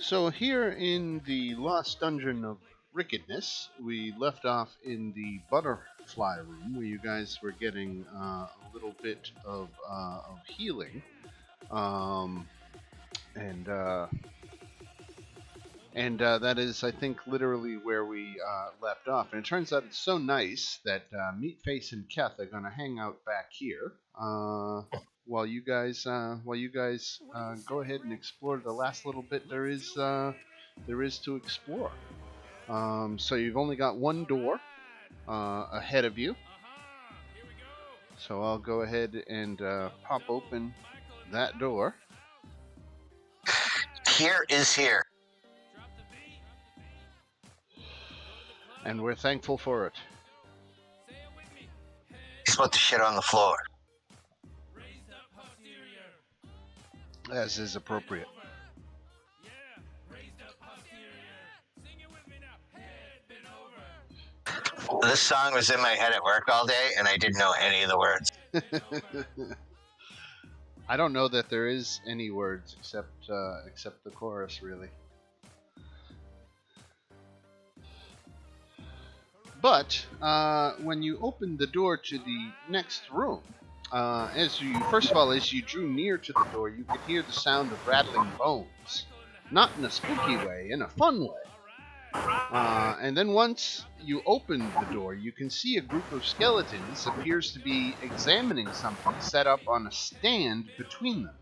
So here in the Lost Dungeon of Rickedness, we left off in the butterfly room where you guys were getting a little bit of healing, um, and that is, I think, literally where we left off. And it turns out it's so nice that Meatface and Keth are going to hang out back here while you guys go ahead and explore the last little bit there is to explore. So you've only got one door ahead of you. So I'll go ahead and pop open that door. Here is here. And we're thankful for it. He's about to shit on the floor. As is appropriate. This song was in my head at work all day, and I didn't know any of the words. I don't know that there is any words except the chorus, really. But when you opened the door to the next room, as you drew near to the door, you could hear the sound of rattling bones. Not in a spooky way, in a fun way. And then once you open the door, you can see a group of skeletons appears to be examining something set up on a stand between them.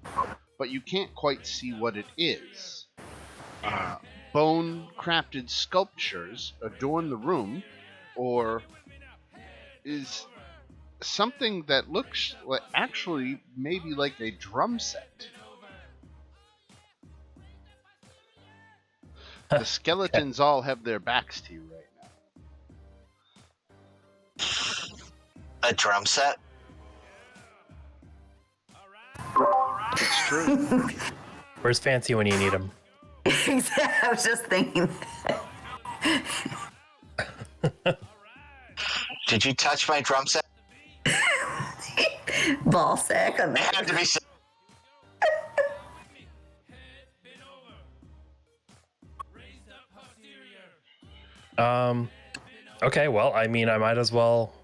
But you can't quite see what it is. Bone-crafted sculptures adorn the room, or is something that looks like, actually maybe like a drum set. The skeletons all have their backs to you right now. A drum set? It's true. Where's Fancy when you need him? I was just thinking that. Did you touch my drum set? Ball sack on It had that. to be. Okay, well, I mean, I might as well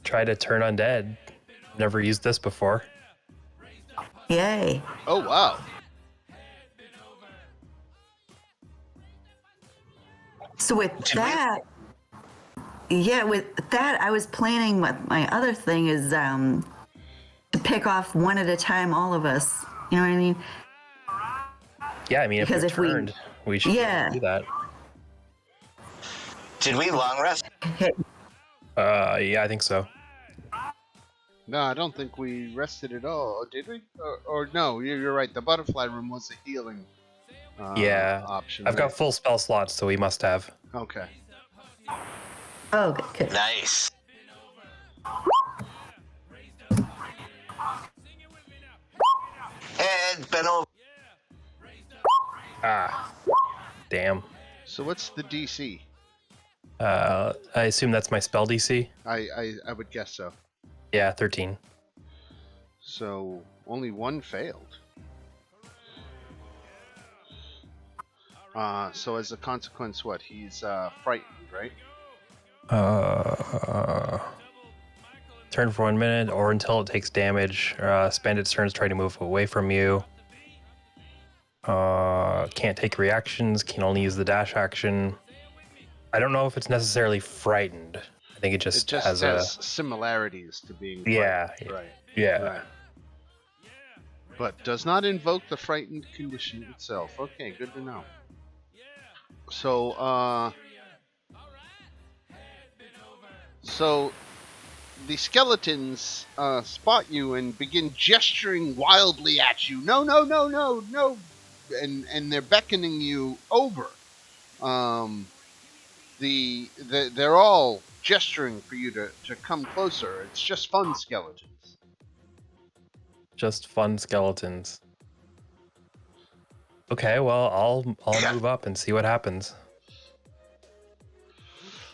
try to turn undead. Never used this before. Yay. Oh, wow. So with that, I was planning what my other thing is to pick off one at a time, all of us. You know what I mean? Yeah, I mean, Because if if we we- turned, we should do that. Did we long rest? Yeah, I think so. No, I don't think we rested at all. Oh, did we? Or no, you're right. The butterfly room was a healing Yeah, option. I've got right? full spell slots, so we must have. Okay. Oh, good. Nice. Head bent over. Ah, damn. So what's the DC? I assume that's my spell DC. I would guess so. Yeah, 13. So only one failed. So as a consequence, what? He's frightened, right? Turn for 1 minute or until it takes damage. Spend its turns trying to move away from you. Can't take reactions. Can only use the dash action. I don't know if it's necessarily frightened. I think it just has similarities to being Yeah, frightened. Right. yeah. Right. But does not invoke the frightened condition itself. Okay, good to know. So, so the skeletons spot you and begin gesturing wildly at you. No, no, no, no, no, and they're beckoning you over. They're all gesturing for you to come closer. It's just fun skeletons. Just fun skeletons. Okay, well, I'll move up and see what happens.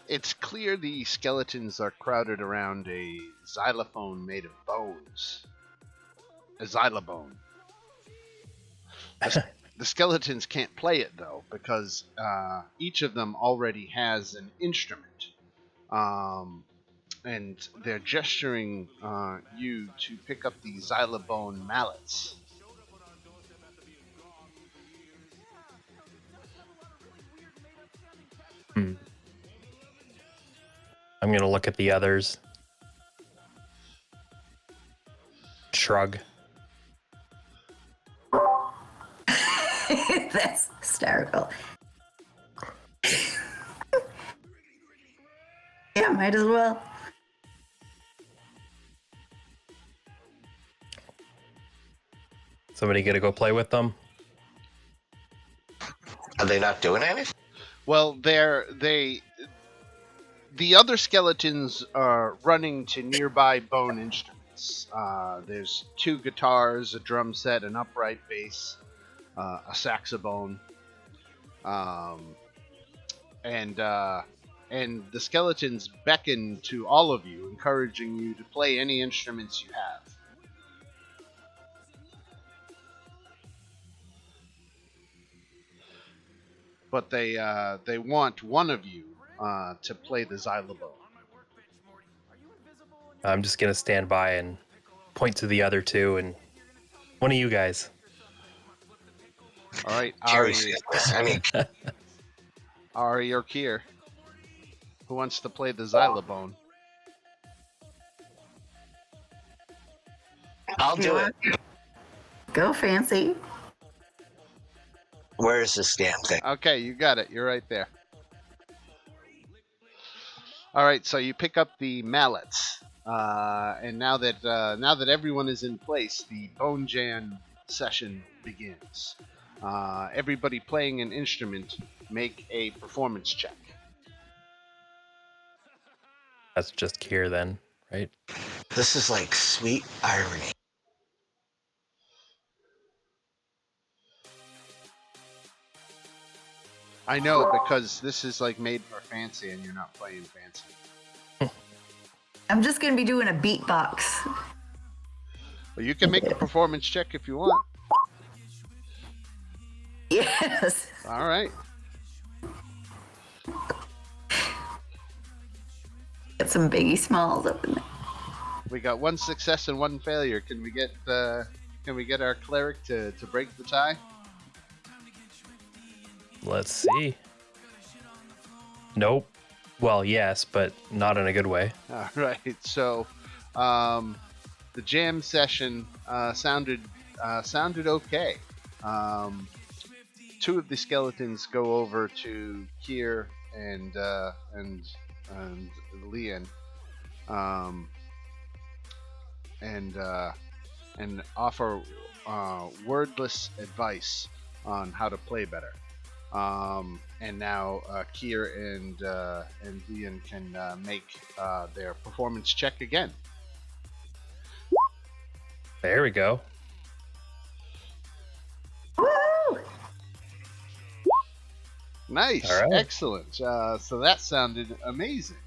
It's clear the skeletons are crowded around a xylophone made of bones. A xylobone. The skeletons can't play it though because each of them already has an instrument, um, and they're gesturing you to pick up the xylobone mallets. I'm gonna look at the others. Shrug. That's hysterical. Yeah, might as well. Somebody gonna go play with them? Are they not doing anything? Well, the other skeletons are running to nearby bone instruments. There's 2 guitars, a drum set, an upright bass, a saxophone, um, and the skeletons beckon to all of you, encouraging you to play any instruments you have. But they want one of you to play the xylophone. I'm just gonna stand by and point to the other 2 and one of you guys. All right, Jerry Ari, said this. I mean, Ari or Kier, who wants to play the xylophone? I'll do it. Go, Fancy. Where is this damn thing? Okay, you got it. You're right there. All right, so you pick up the mallets, and now that everyone is in place, the Bone Jam session begins. Everybody playing an instrument, make a performance check. That's just Kier then, right? This is like sweet irony. I know, because this is like made for fancy, and you're not playing fancy. I'm just gonna be doing a beatbox. Well, you can make the performance check if you want. Yes. All right. Get some Biggie Smalls up in there. We got 1 success and 1 failure. Can we get our cleric to break the tie? Let's see. Nope. Well, yes, but not in a good way. All right. So, the jam session sounded okay. 2 of the skeletons go over to Kier and Leon, and offer wordless advice on how to play better. And now Kier and Leon can make their performance check again. There we go. Woo! Nice, All right. excellent. So that sounded amazing.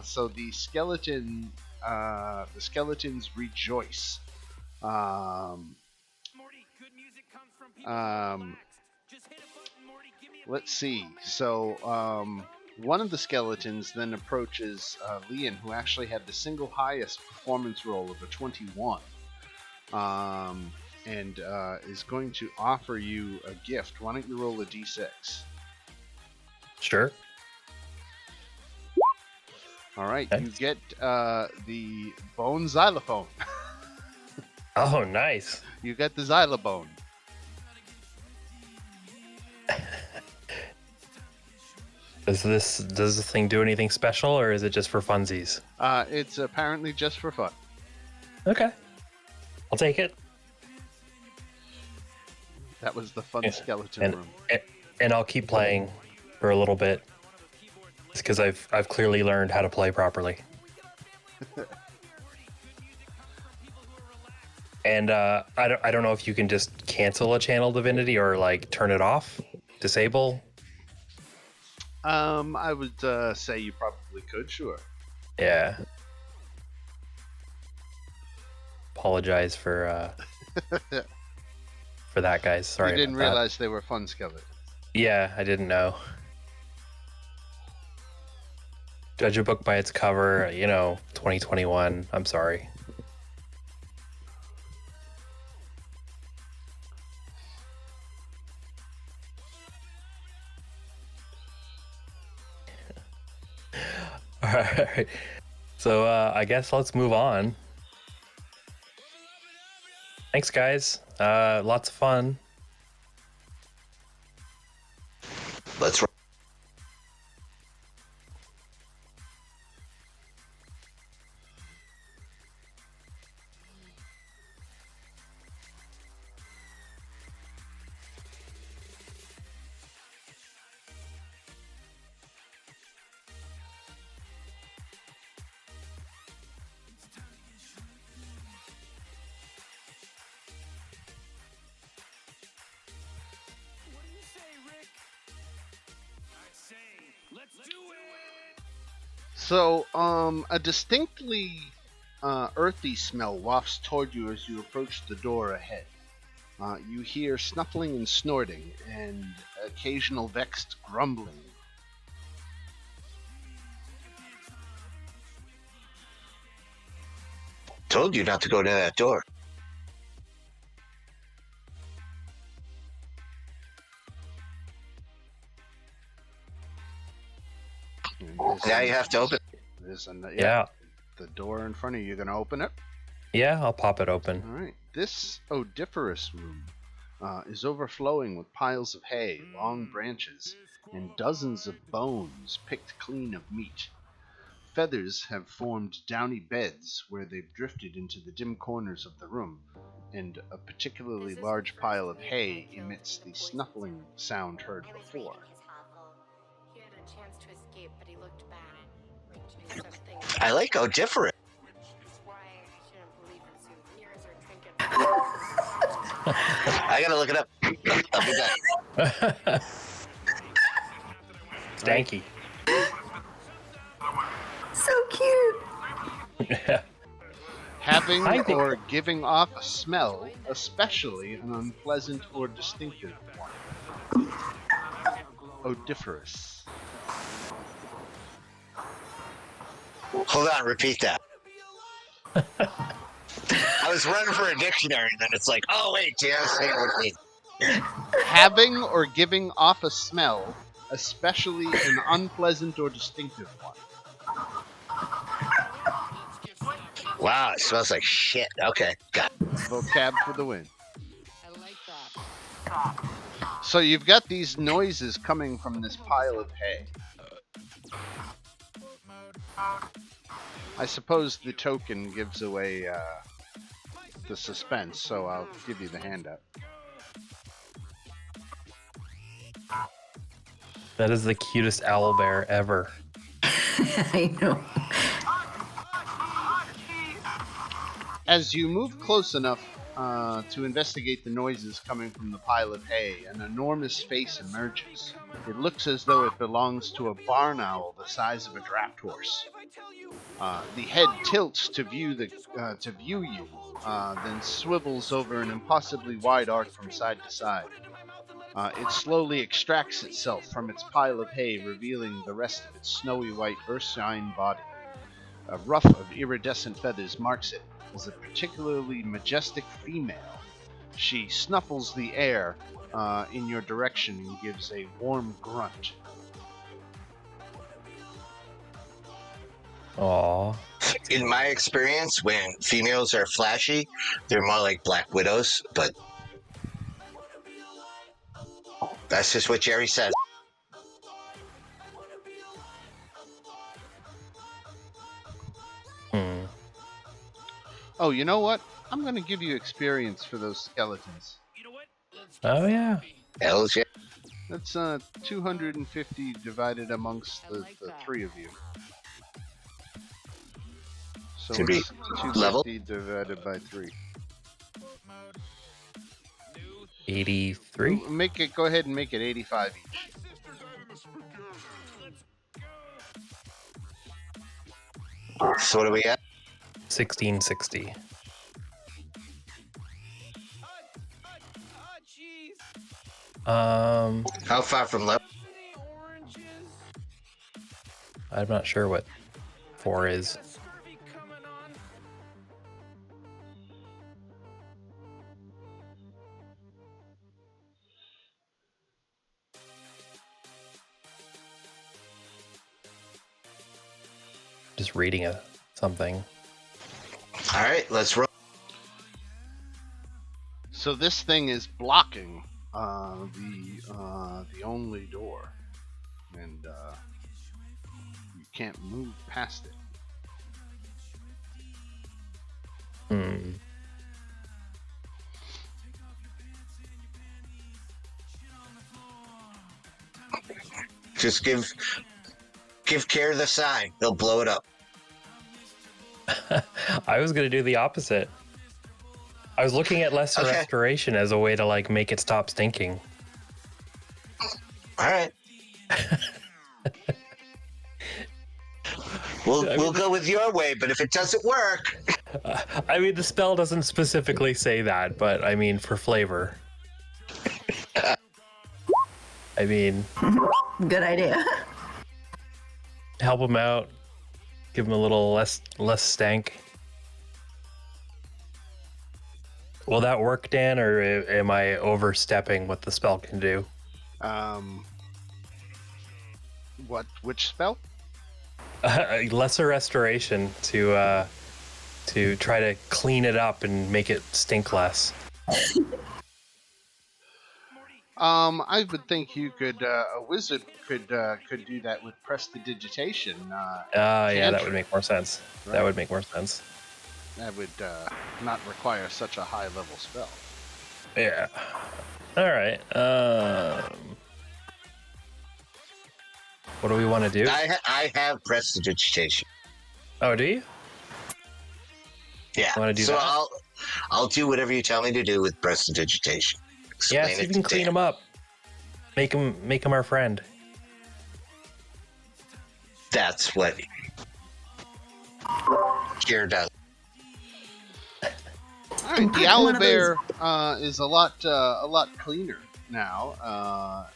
So the skeletons rejoice. Let's see. So one of the skeletons then approaches Leon, who actually had the single highest performance roll of a 21, and is going to offer you a gift. Why don't you roll a d6? Sure. All right, Okay. you get the bone xylophone. Oh, nice. You get the xylophone. Does this thing do anything special, or is it just for funsies? It's apparently just for fun. Okay. I'll take it. That was the fun Yeah, skeleton room. And I'll keep playing for a little bit. It's because I've clearly learned how to play properly. And I don't know if you can just cancel a channel divinity or like turn it off, disable. I would say you probably could, sure. Yeah. Apologize for for that, guys. Sorry You didn't about that. realize they were fun skeletons. Yeah, I didn't know. Judge a book by its cover, 2021. I'm sorry. All right. So I guess let's move on. Thanks, guys. Lots of fun. Let's. So, a distinctly earthy smell wafts toward you as you approach the door ahead. You hear snuffling and snorting, and occasional vexed grumbling. Told you not to go near that door. Now you have to open. Yeah. The door in front of you. Gonna open it? Yeah, I'll pop it open. All right. This odoriferous room is overflowing with piles of hay, long branches, and dozens of bones picked clean of meat. Feathers have formed downy beds where they've drifted into the dim corners of the room, and a particularly large pile of hay emits the snuffling sound heard before. He had a chance to escape, but he looked bad. I like how different. Why I shouldn't believe in souvenirs or trinkets. I gotta look it up. I'll be back. Stanky. So cute. Having I think- or giving off a smell, especially an unpleasant or distinctive one. Odoriferous. Hold on, repeat that. I was running for a dictionary, and then it's like, oh wait, Janice, say it with me. Having or giving off a smell, especially an unpleasant or distinctive one. Wow, it smells like shit. Okay, got it. Vocab for the win. I like that. So you've got these noises coming from this pile of hay. I suppose the token gives away the suspense, so I'll give you the handout. That is the cutest owl bear ever. I know. As you move close enough to investigate the noises coming from the pile of hay, an enormous face emerges. It looks as though it belongs to a barn owl the size of a draft horse. The head tilts to view you, then swivels over an impossibly wide arc from side to side. It slowly extracts itself from its pile of hay, revealing the rest of its snowy white ursine body. A ruff of iridescent feathers marks it as a particularly majestic female. She snuffles the air in your direction and gives a warm grunt. Aw. In my experience, when females are flashy, they're more like black widows, but that's just what Jerry says. Oh, you know what? I'm going to give you experience for those skeletons. Oh, yeah. Hells yeah. That's 250 divided amongst the three of you. So To be it's 250 level? divided by 3. 83? Go ahead and make it 85 each. So what do we got? 1660. How far from left? I'm not sure what 4 is. Just reading something. All right, let's roll. So this thing is blocking the only door, and you can't move past it. Hmm. Just give Care the sign. He'll blow it up. I was gonna do the opposite. I was looking at lesser Okay. restoration as a way to like make it stop stinking. All right. We'll go with your way, but if it doesn't work, I mean, the spell doesn't specifically say that, but I mean, for flavor. I mean, Good idea. help him out, give him a little less stank. Will that work, Dan, or am I overstepping what the spell can do? Which spell? Lesser restoration to try to clean it up and make it stink less. I would think you could a wizard could do that with prestidigitation. Yeah, that would make more sense. Right. That would make more sense. That would not require such a high level spell. Yeah. All right. What do we want to do? I have prestidigitation. Oh, do you? Yeah. Want to do so that? I'll do whatever you tell me to do with prestidigitation. Yeah, so you can clean him up. Make him our friend. That's what Kier does. All right, the owlbear is a lot cleaner now,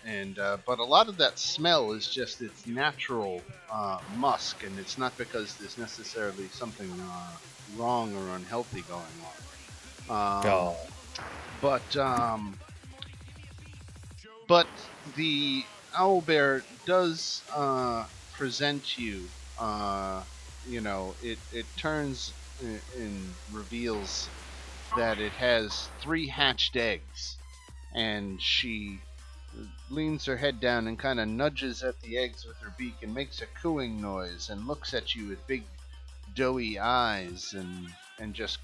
but a lot of that smell is just its natural musk, and it's not because there's necessarily something wrong or unhealthy going on. But the owlbear does present you. It turns and reveals that it has 3 hatched eggs, and she leans her head down and kind of nudges at the eggs with her beak and makes a cooing noise and looks at you with big doughy eyes and just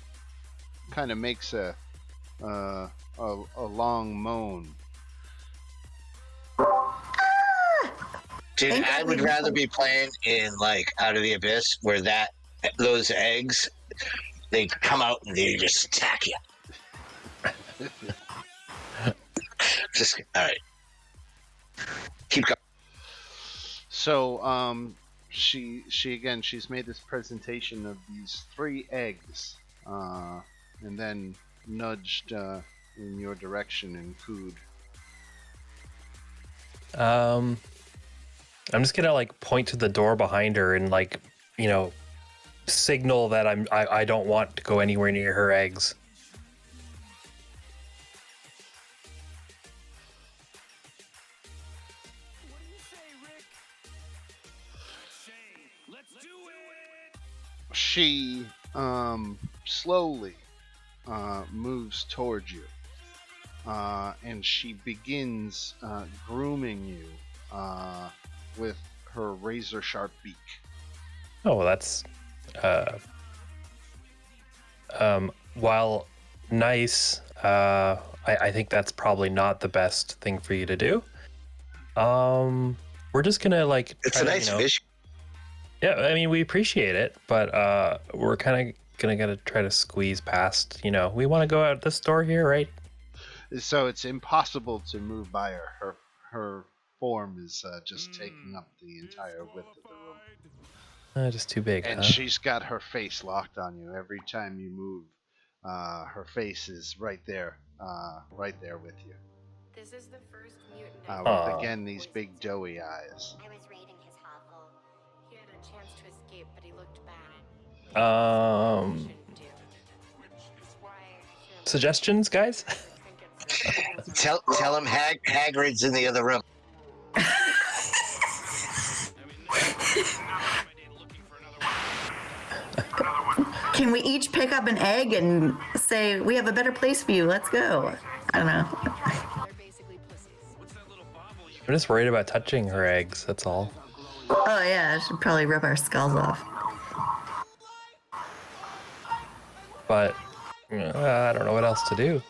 kind of makes a long moan. Dude, I would rather be playing in like Out of the Abyss where those eggs they come out and they just attack you. Just all right. Keep going. So she's made this presentation of these 3 eggs, and then nudged in your direction and food. I'm just gonna like point to the door behind her and like, signal that I don't want to go anywhere near her eggs. She slowly moves towards you, and she begins grooming you with her razor sharp beak. Oh, well, that's while nice, I think that's probably not the best thing for you to do. We're just gonna like It's a nice fish. Yeah, I mean, we appreciate it, but we're kind of gotta try to squeeze past. We want to go out this door here, right? So it's impossible to move by her. Her form is just taking up the entire width of the room. Just too big, And huh? she's got her face locked on you every time you move. Her face is right there with you. This is the first mutant With Aw. again these big doughy eyes. I was raiding his hovel. He had a chance to escape, but he looked bad. Um, Shouldn't do. Why? Sure. suggestions, guys? Tell him Hagrid's in the other room. Can we each pick up an egg and say, we have a better place for you, let's go? I don't know. They're basically pussies. I'm just worried about touching her eggs, that's all. Oh yeah, I should probably rip our skulls off. But I don't know what else to do.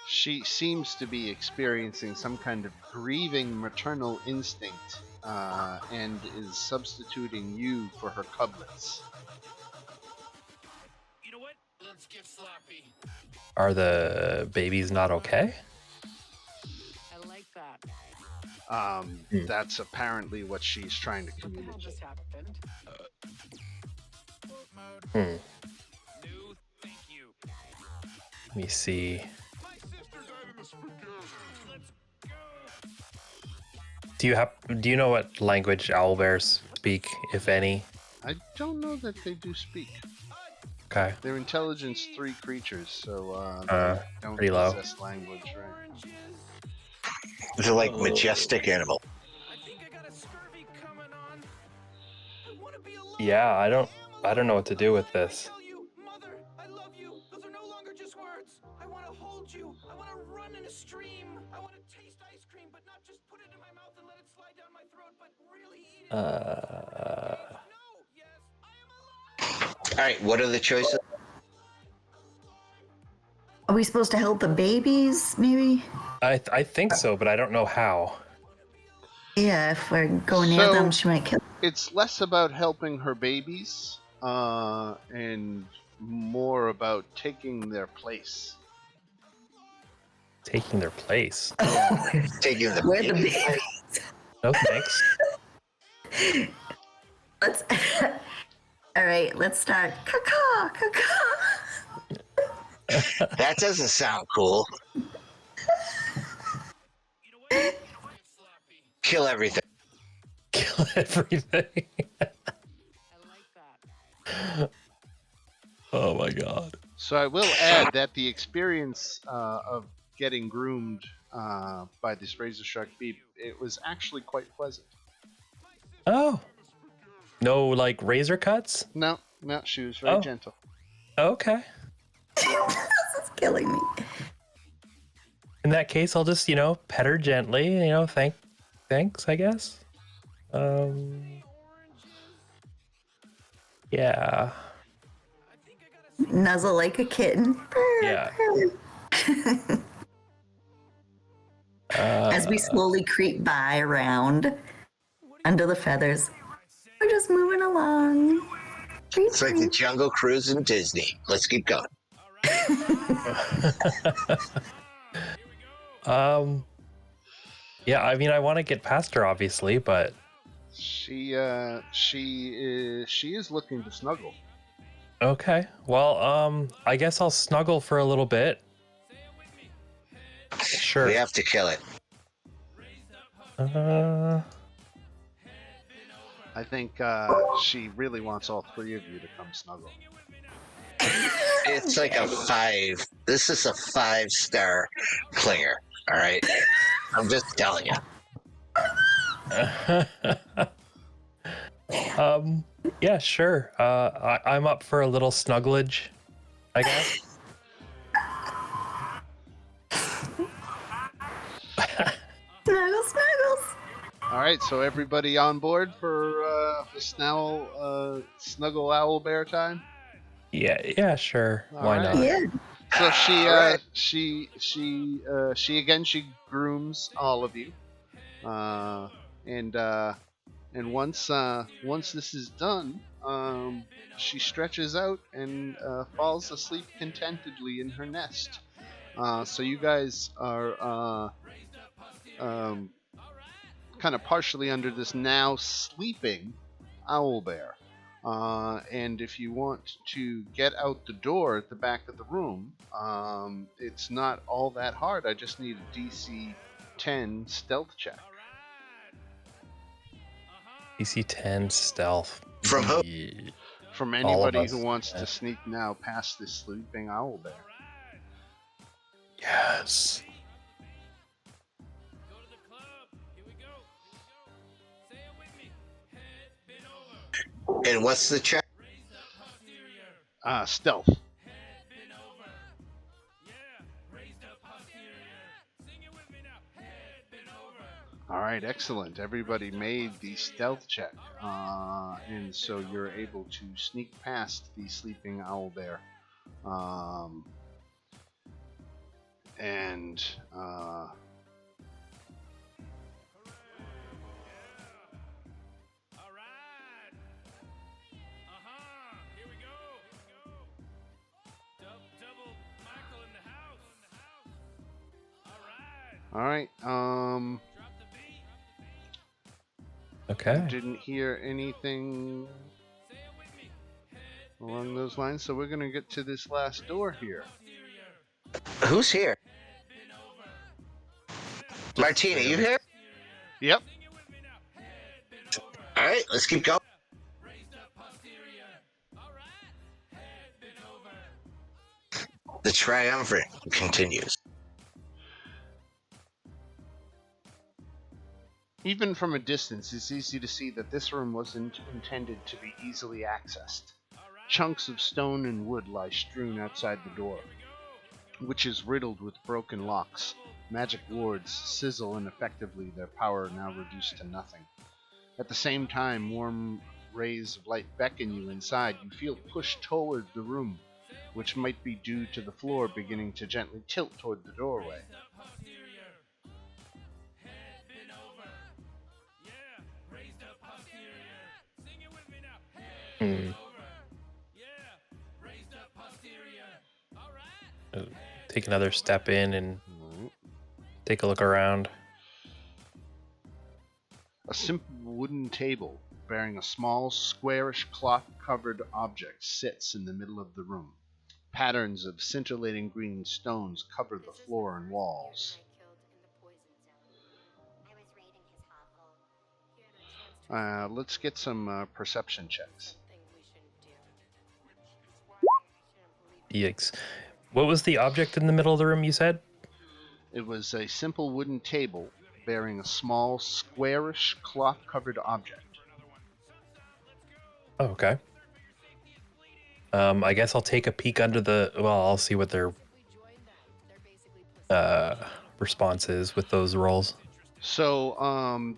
She seems to be experiencing some kind of grieving maternal instinct, and is substituting you for her cublets. You know what? Let's get sloppy. Are the babies not okay? I like that. That's apparently what she's trying to What the hell communicate. just happened? Hmm. No, thank you. Let me see. My sister died in the spaghetti. Let's go. Do you know what language owlbears speak, if any? I don't know that they do speak. Okay. They're intelligence 3 creatures, so Uh, they don't pretty low. possess language, right? Oranges. They're like majestic animal. I think I got a scurvy coming on. I want to be alone. Yeah, I don't know what to do with I this. tell you, Mother, I love you. Those are no longer just words. I want to hold you. I want to run in a stream. I want to taste ice cream, but not just put it in my mouth and let it slide down my throat, but really eat it. No, yes, I am alive. All right, what are the choices? Are we supposed to help the babies, maybe? I think so, but I don't know how. Yeah, if we're going near So- them, she might kill. It's less about helping her babies, and more about taking their place. Taking their place. Taking the We're the baby. babies. No thanks. Let's. All right, let's start. Caw, caw. That doesn't sound cool. Kill everything. Kill everything. I like that. Oh my god. So I will add that the experience of getting groomed by this razor shark beep, it was actually quite pleasant. Oh. No, like razor cuts? No, she was very Oh. gentle. Okay. This is killing me. In that case, I'll just, pet her gently, thanks, I guess. Yeah. Nuzzle like a kitten. Yeah. As we slowly creep by around under the feathers. We're just moving along. It's like the Jungle Cruise in Disney. Let's keep going. Yeah, I mean, I want to get past her, obviously, but She is looking to snuggle. okay. Well, I guess I'll snuggle for a little bit. Sure. We have to kill it. I think she really wants all 3 of you to come snuggle. It's like a 5. This is a 5-star clinger. All right. I'm just telling you. Yeah, sure. I'm up for a little snugglage, I guess. Snuggles. All right, so everybody on board for the snuggle owl bear time. Yeah, sure. All Why right. not? Yeah. So she Alright. she grooms all of you, and once this is done, she stretches out and falls asleep contentedly in her nest. So you guys are kind of partially under this now sleeping owl bear. And if you want to get out the door at the back of the room, it's not all that hard. I just need a DC 10 stealth check. DC 10 stealth. From who? Yeah. From All of anybody who us. wants Yeah. to sneak now past this sleeping owl bear. Yes. And what's the check? Stealth. All right, excellent. Everybody made the stealth check, and so you're able to sneak past the sleeping owl bear. And all right. Okay. Didn't hear anything along those lines, so we're gonna get to this last door here. Who's here? Martina, you here? Yep. All right, let's keep going. The triumvirate continues. Even from a distance, it's easy to see that this room wasn't intended to be easily accessed. Chunks of stone and wood lie strewn outside the door, which is riddled with broken locks. Magic wards sizzle ineffectively, their power now reduced to nothing. At the same time, warm rays of light beckon you inside. You feel pushed toward the room, which might be due to the floor beginning to gently tilt toward the doorway. Take another step in and take a look around. A simple wooden table bearing a small, squarish cloth-covered object sits in the middle of the room. Patterns of scintillating green stones cover the floor and walls. Let's get some perception checks. Yikes. What was the object in the middle of the room you said? It was a simple wooden table bearing a small, squarish, cloth-covered object. Oh, okay. I guess I'll take a peek under the... Well, I'll see what their response is with those rolls. So,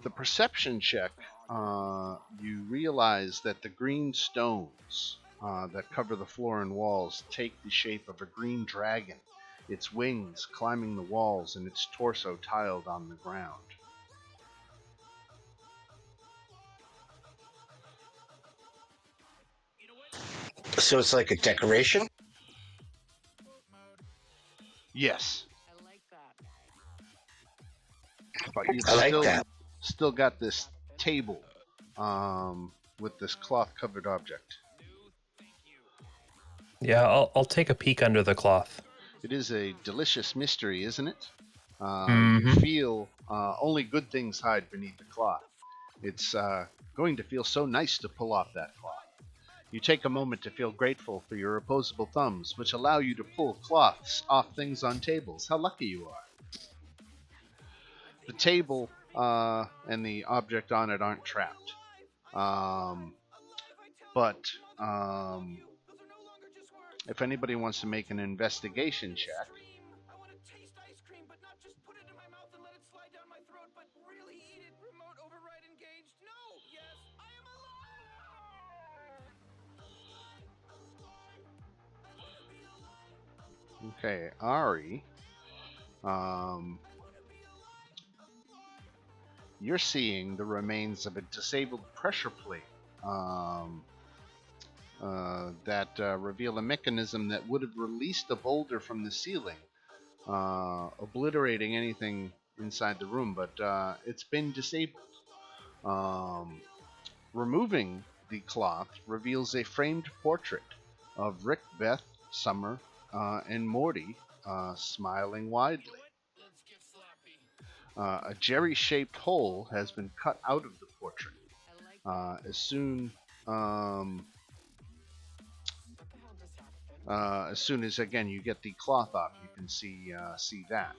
the perception check, you realize that the green stones that cover the floor and walls take the shape of a green dragon, its wings climbing the walls and its torso tiled on the ground. So it's like a decoration? Yes. But you've I like that. still got this table with this cloth-covered object. Yeah, I'll take a peek under the cloth. It is a delicious mystery, isn't it? You Mhm. feel only good things hide beneath the cloth. It's going to feel so nice to pull off that cloth. You take a moment to feel grateful for your opposable thumbs, which allow you to pull cloths off things on tables. How lucky you are. The table and the object on it aren't trapped. But if anybody wants to make an investigation check. I want to taste ice cream, but not just put it in my mouth and let it slide down my throat, but really eat it. Remote override engaged. No. Yes, I am alive. Okay, Ari. You're seeing the remains of a disabled pressure plate that reveal a mechanism that would have released a boulder from the ceiling, obliterating anything inside the room, but it's been disabled. Removing the cloth reveals a framed portrait of Rick, Beth, Summer, and Morty smiling widely. A jerry-shaped hole has been cut out of the portrait. As soon as soon as again you get the cloth off, you can see that.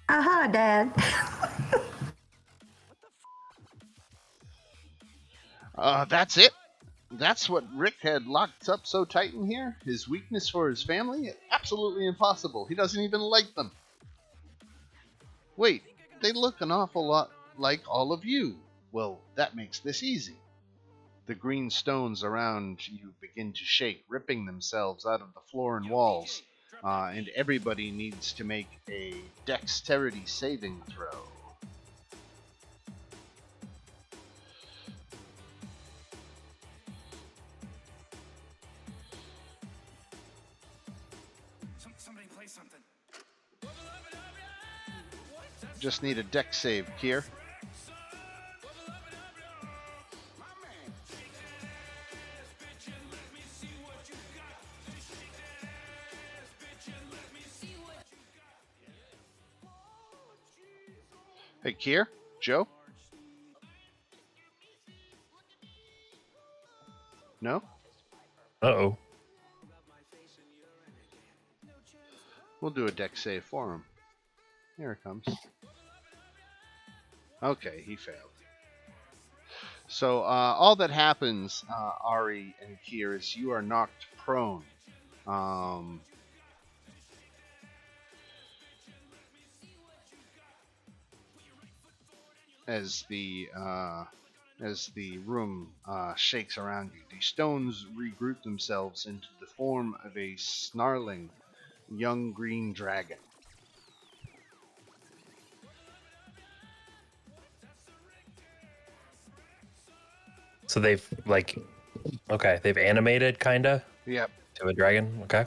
Aha, Dad. That's it. That's what Rick had locked up so tight in here. His weakness for his family? Absolutely impossible. He doesn't even like them. Wait, they look an awful lot like all of you. Well, that makes this easy. The green stones around you begin to shake, ripping themselves out of the floor and walls, and everybody needs to make a dexterity saving throw. Somebody play something. Just need a dex save, Kier. Hey, Kier? Joe? No? Uh-oh. We'll do a dex save for him. Here it comes. Okay, he failed. So all that happens, Ari and Kier, is you are knocked prone. As the room shakes around you, the stones regroup themselves into the form of a snarling young green dragon. So they've they've animated kinda Yep. to a dragon. Okay.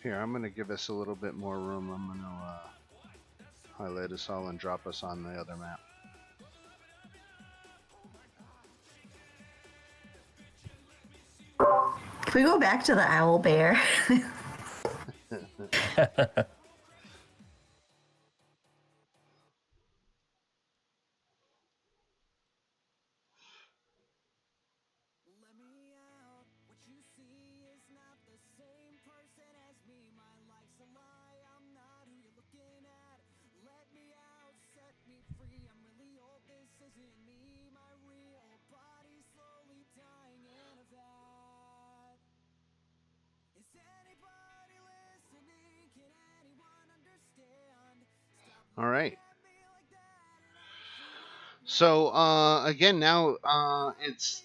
Here, I'm going to give us a little bit more room. I'm going to highlight us all and drop us on the other map. Can we go back to the owl bear? Let me out. What you see is not the same person as me. My life's a lie. I'm not who you're looking at. Let me out. Set me free. I'm really old. This isn't me. My real body's slowly dying in a vat. Is anybody listening? Can anyone understand? Stop All right. at me like that. So again, now it's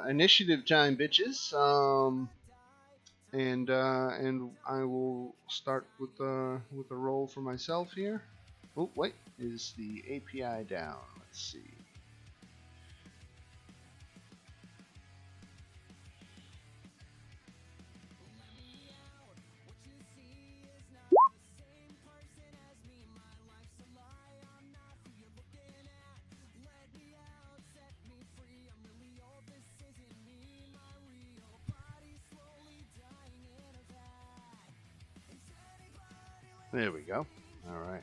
initiative time, bitches. And I will start with a roll for myself here. Oh wait, is the API down? Let's see. There we go. All right.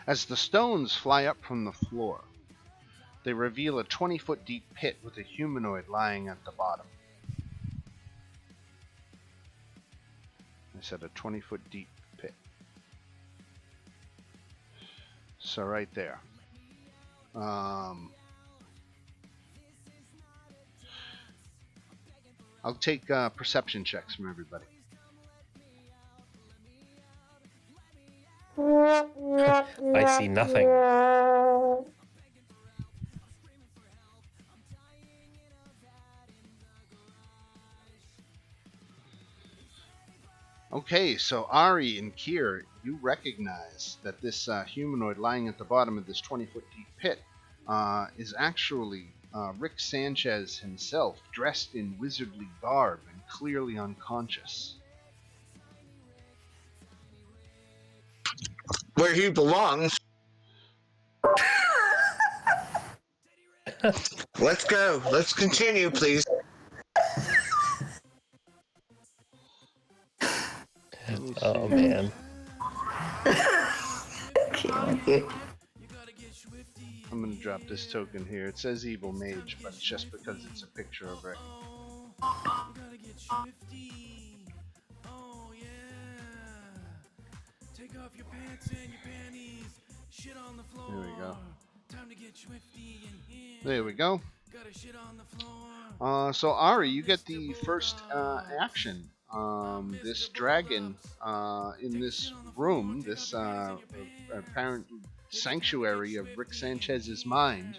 As the stones fly up from the floor, they reveal a 20-foot deep pit with a humanoid lying at the bottom. I said a 20-foot deep pit. So right there. I'll take perception checks from everybody. I see nothing. Okay, so Ari and Kier, you recognize that this humanoid lying at the bottom of this 20-foot deep pit is actually Rick Sanchez himself, dressed in wizardly garb and clearly unconscious. where he belongs. Let's go. Let's continue, please. Let me Oh see. man. Okay, with you. I'm gonna drop this token here. It says evil mage, but it's just because it's a picture of Rick. Take off your pants and your panties. Shit on the floor. There we go. Time to get swifty in here. There we go. Gotta shit on the floor. So Ari, you get the first action. This dragon in this room, this apparent sanctuary of Rick Sanchez's mind,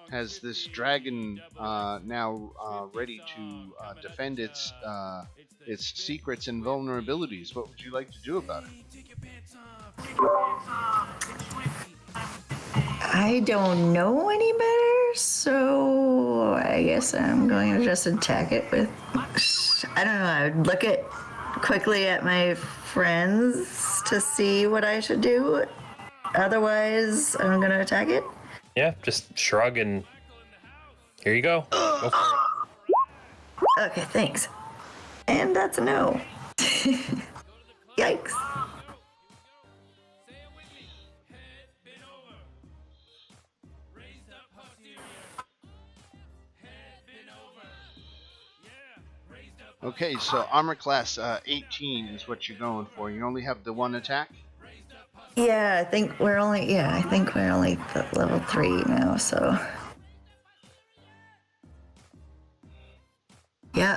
has this dragon now ready to defend its secrets and vulnerabilities. What would you like to do about it? I don't know any better, so I guess I'm going to just attack it with. I don't know. I would look quickly at my friends to see what I should do. Otherwise, I'm going to attack it. Yeah, just shrug and here you go. Go for it. Okay, thanks. And that's a no. Yikes. Okay, so armor class 18 is what you're going for. You only have the one attack? Yeah, I think we're only at level 3 now, so. Yeah.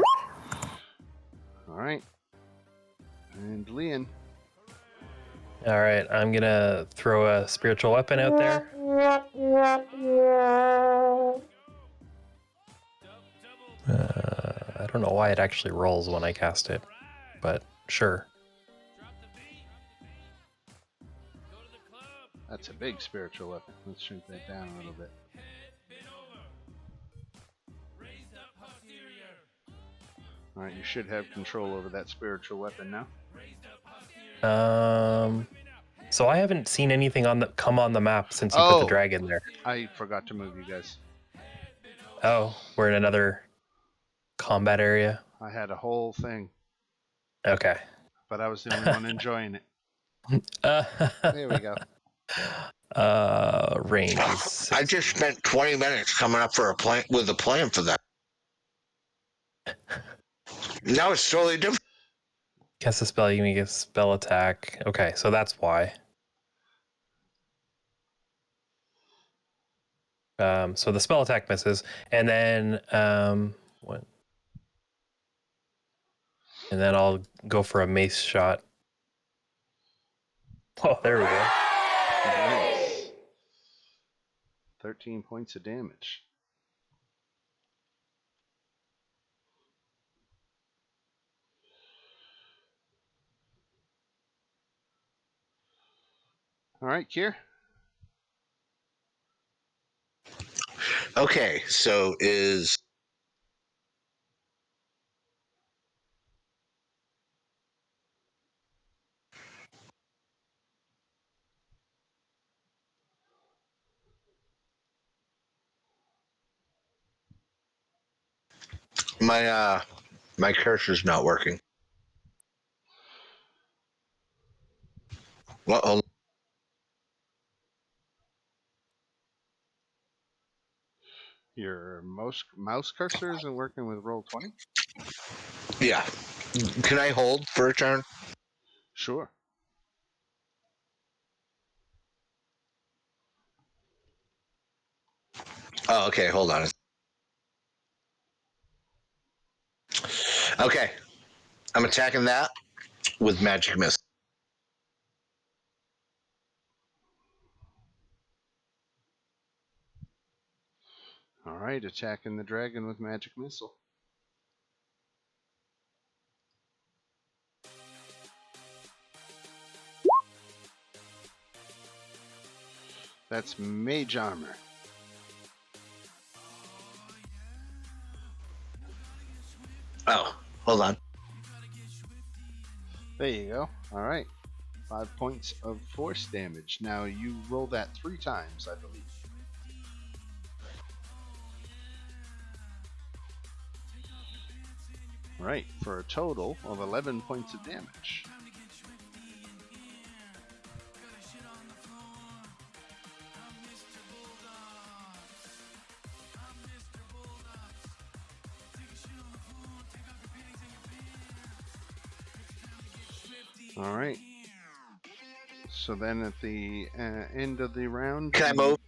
Alright. And Leon. All right, I'm gonna throw a spiritual weapon out there. I don't know why it actually rolls when I cast it, but sure. That's a big spiritual weapon. Let's shrink that down a little bit. Alright, you should have control over that spiritual weapon now. So I haven't seen anything come on the map since you put the dragon there. I forgot to move you guys. Oh, we're in another combat area. I had a whole thing, Okay. but I was the only one enjoying it. There we go. Range is I just spent 20 minutes coming up for a plan with a plan for that. Now it's totally different. cast a spell, you make a spell attack. Okay, so that's why. So the spell attack misses, and then what? And then I'll go for a mace shot. Oh, there we go. Nice. 13 points of damage. Alright, Kier. Okay, so is my cursor's not working. Uh-oh. Your mouse cursor isn't working with Roll20? Yeah. Can I hold for a turn? Sure. Oh, okay, hold on. Okay. I'm attacking that with magic missile. Alright, attacking the dragon with magic missile. That's mage armor. Oh, hold on. There you go. Alright. 5 points of force damage. Now you roll that 3 times, I believe. Right, for a total of 11 points of damage. All right. So then at the end of the round, Can I move?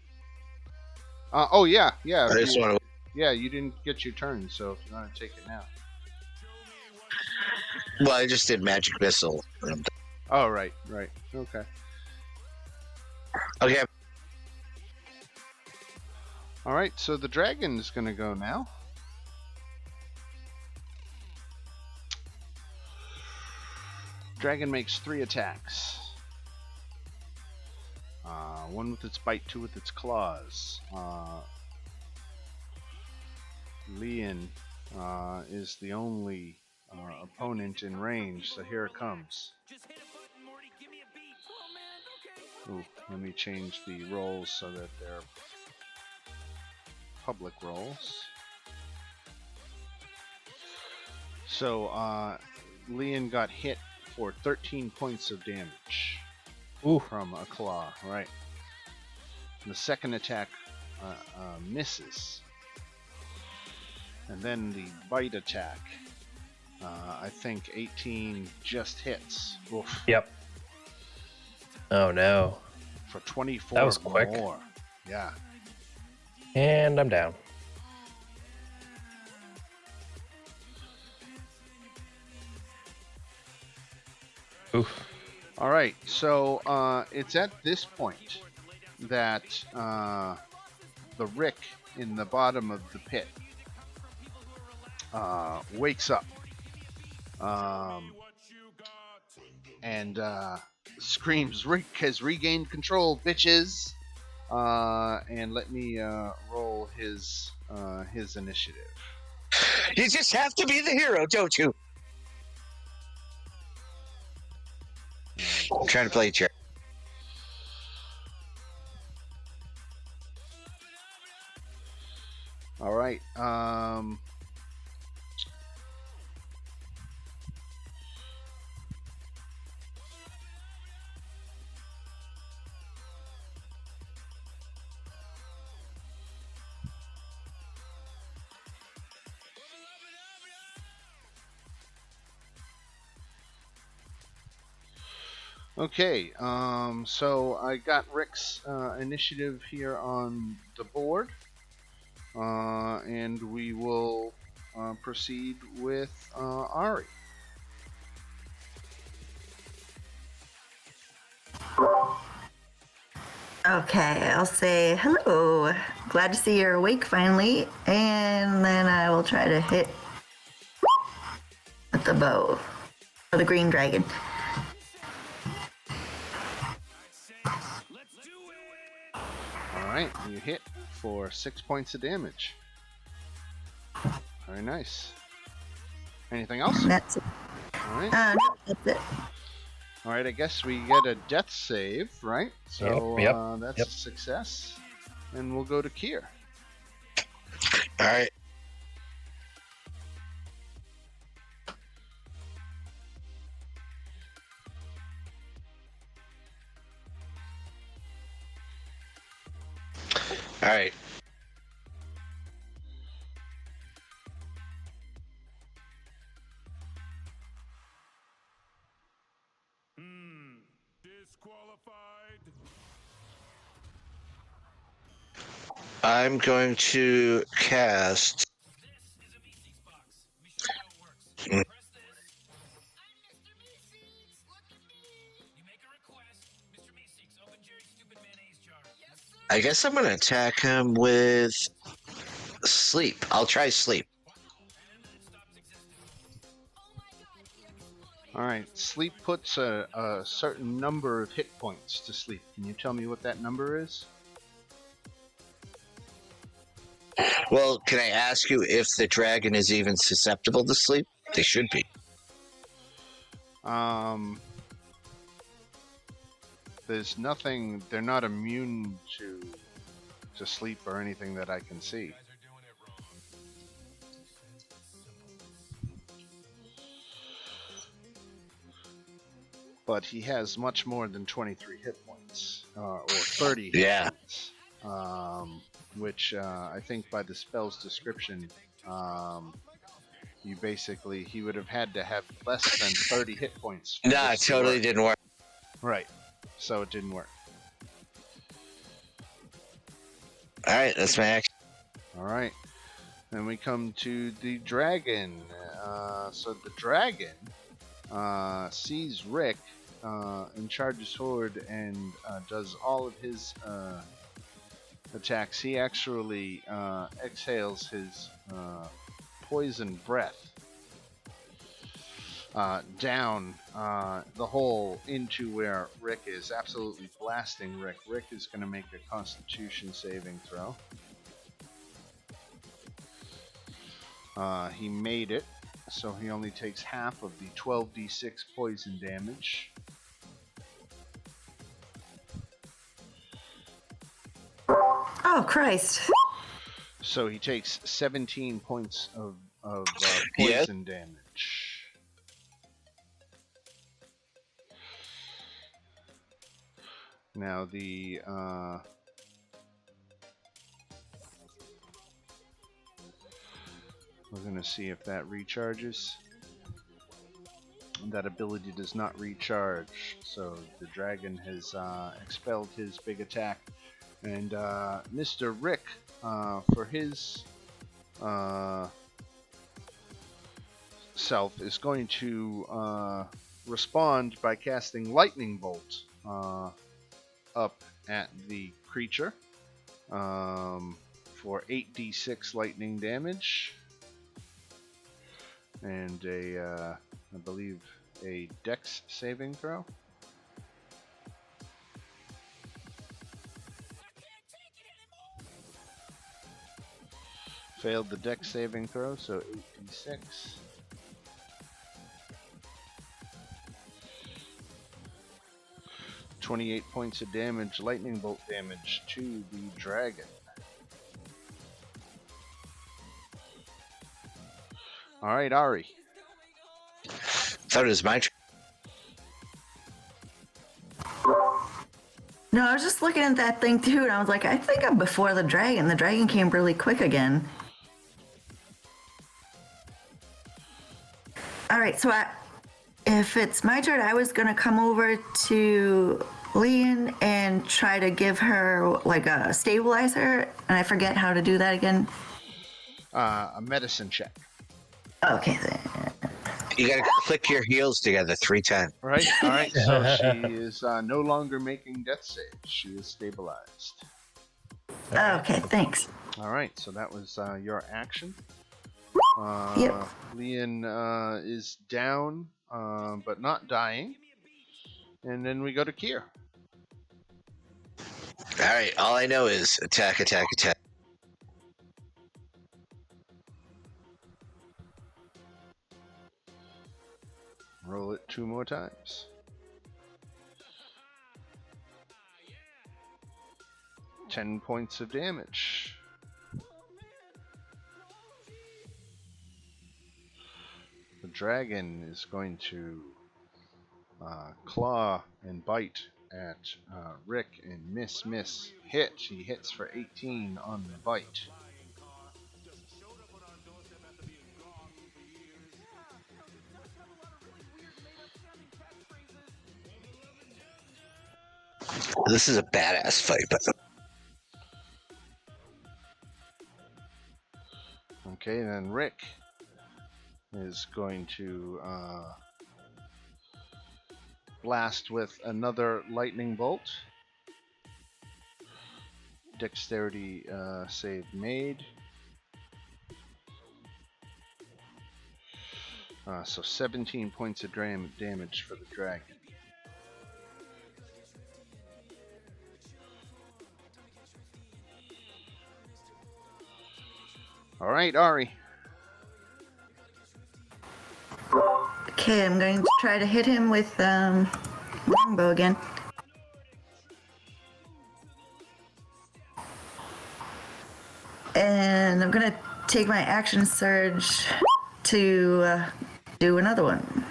oh yeah. I just want to. Yeah, you didn't get your turn, so if you want to take it now. Well, I just did magic missile. Oh right. Okay. Okay. All right. So the dragon is going to go now. Dragon makes 3 attacks. One with its bite, 2 with its claws. Leon is the only opponent in range, so here it comes. Just hit a button, Morty. Give me a beat. Oh man, okay. Ooh, let me change the rolls so that they're public rolls. So Leon got hit for 13 points of damage. Ooh. From a claw, right? The second attack misses. And then the bite attack, I think 18 just hits. Oof. Yep. Oh no. For 24 That was quick. more. Yeah. And I'm down. Oof. All right. So it's at this point that the Rick in the bottom of the pit wakes up and screams, "Rick has regained control, bitches!" And let me roll his initiative. You just have to be the hero, don't you? I'm trying to play chair. All right. Okay, so I got Rick's initiative here on the board, and we will proceed with Ari. Okay, I'll say hello. Glad to see you're awake finally. And then I will try to hit with the bow for the green dragon. All right, you hit for 6 points of damage. Very nice. Anything else? That's it. All right. That's it. All right, I guess we get a death save, right? So Yep. that's a success. And we'll go to Kier. All right. All right. Disqualified. I'm going to cast. I guess I'm going to attack him with sleep. I'll try sleep. All right, sleep puts a certain number of hit points to sleep. Can you tell me what that number is? Well, can I ask you if the dragon is even susceptible to sleep? They should be. there's nothing. They're not immune to sleep or anything that I can see. But he has much more than 23 hit points, or 30 hit points, which I think by the spell's description, he would have had to have less than 30 hit points. No, it totally didn't work. Right, so it didn't work. All right, that's my action. All right, then we come to the dragon. So the dragon sees Rick and charges forward and does all of his attacks. He actually exhales his poison breath down the hole into where Rick is, absolutely blasting Rick. Rick is going to make a Constitution saving throw. He made it, so he only takes half of the 12d6 poison damage. Oh, Christ. So he takes 17 points of poison damage. Now we're going to see if that recharges. That ability does not recharge, so the dragon has expelled his big attack. And Mr. Rick, for his self, is going to respond by casting Lightning Bolt up at the creature for 8d6 lightning damage. And I believe a Dex saving throw. Failed the Dex saving throw, so 8d6. $28 points of damage, lightning bolt damage to the dragon. All right, Ari. So does my turn. No, I was just looking at that thing too, and I was like, I think I'm before the dragon. The dragon came really quick again. All right, so if it's my turn, I was gonna come over to Leon and try to give her like a stabilizer, and I forget how to do that again. A medicine check. Okay. You gotta click your heels together 3 times. Right. All right. So she is no longer making death saves. She is stabilized. Okay, thanks. All right. So that was your action. Yep. Leon is down, but not dying. And then we go to Kier. All right, all I know is attack, attack, attack. Roll it 2 more times. $10 points of damage. The dragon is going to claw and bite at Rick and miss, hit. He hits for 18 on the bite. This is a badass fight, but Okay, then Rick is going to blast with another lightning bolt. Dexterity save made. So 17 points of damage for the dragon. All right, Ari. Okay, I'm going to try to hit him with longbow again. And I'm gonna take my action surge to do another one.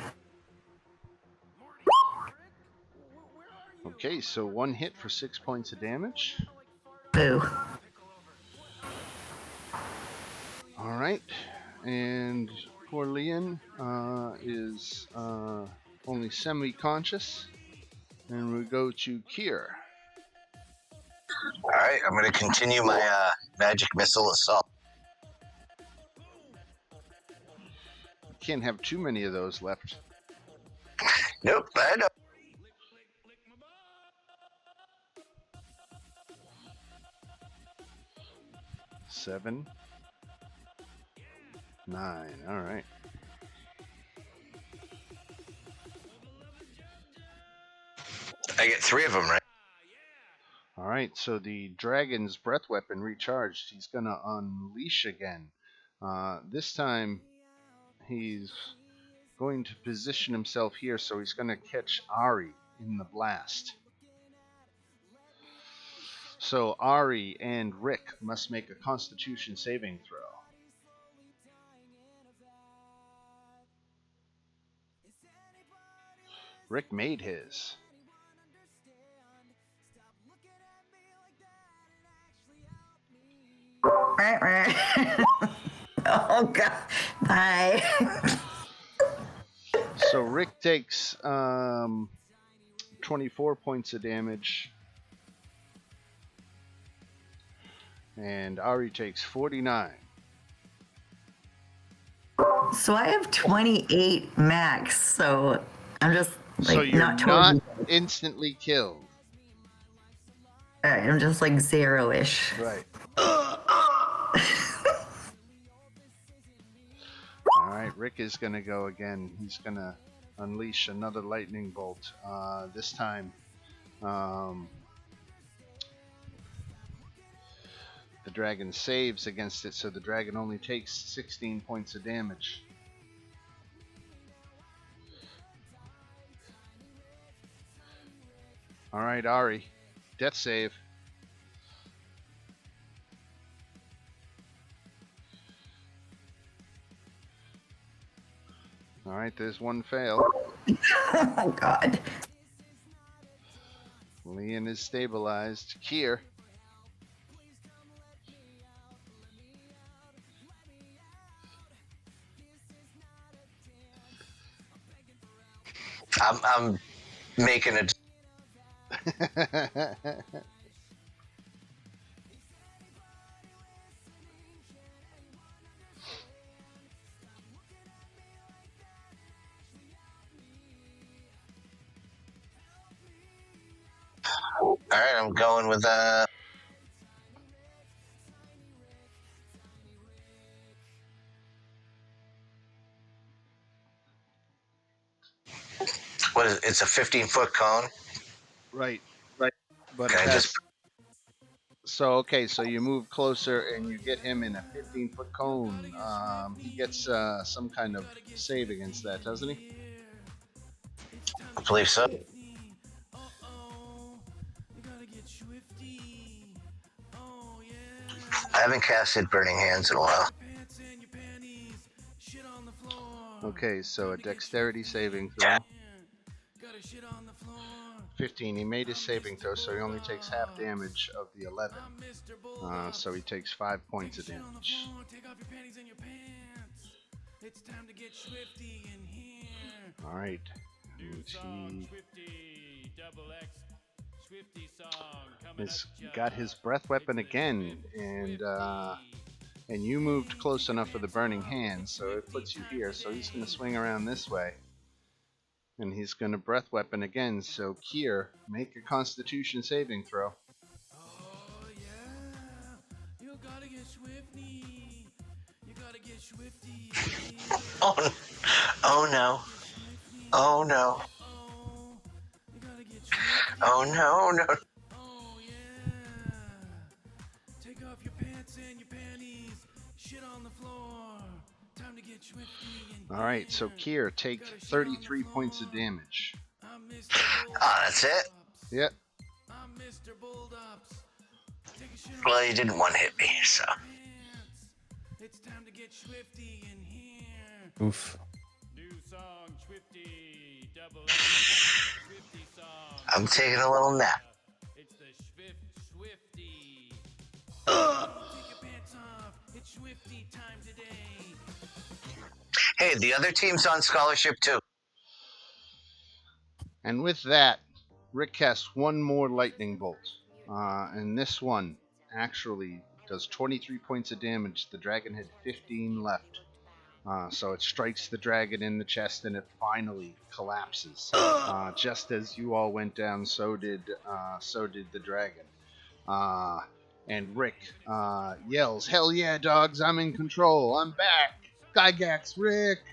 Okay, so one hit for 6 points of damage. Boo. All right, and poor Leon is only semi-conscious, and we go to Kier. All right, I'm going to continue my magic missile assault. You can't have too many of those left. Nope, I know. 7, 9. All right. I get 3 of them, right? All right, so the dragon's breath weapon recharged. He's going to unleash again. This time, he's going to position himself here, so he's going to catch Ari in the blast. So Ari and Rick must make a Constitution saving throw. Rick made his. Oh god. Bye. So Rick takes 24 points of damage, and Ari takes 49. So I have 28 max, so I'm just like So you're not not totally. instantly killed. Alright, I'm just like zero-ish. Right. All right, Rick is going to go again. He's going to unleash another lightning bolt. This time, the dragon saves against it, so the dragon only takes 16 points of damage. All right, Ari, death save. All right, there's one fail. Oh god. Leon is stabilized. Kier. I'm making a. All right, I'm going with what is it? It's a 15-foot cone. Right. Right. But Can I that's just so okay. So you move closer and you get him in a 15-foot cone. He gets some kind of save against that, doesn't he? I believe so. I haven't casted Burning Hands in a while. Okay, so a dexterity saving throw. 15. He made his saving throw, so he only takes half damage of the 11. So he takes 5 points of damage. All right. He's got his breath weapon again, and you moved close enough for the burning hand, so it puts you here. So he's going to swing around this way, and he's going to breath weapon again. So Kier, make a Constitution saving throw. Oh, oh no. Oh no. Oh no, no. All right, so Kier, take 33 points of damage. Oh, that's it? Yep. Well, you didn't one hit me, so. It's time to get swifty in here. Oof. New song, Swifty, double F, Swifty song. I'm taking a little nap. It's the Swifty. Take your pants off. It's Swifty time today. Hey, the other team's on scholarship too. And with that, Rick casts one more lightning bolt. And this one actually does 23 points of damage. The dragon had 15 left. So it strikes the dragon in the chest and it finally collapses. Just as you all went down, so did the dragon. And Rick yells, "Hell yeah, dogs! I'm in control. I'm back. Gygax, Rick."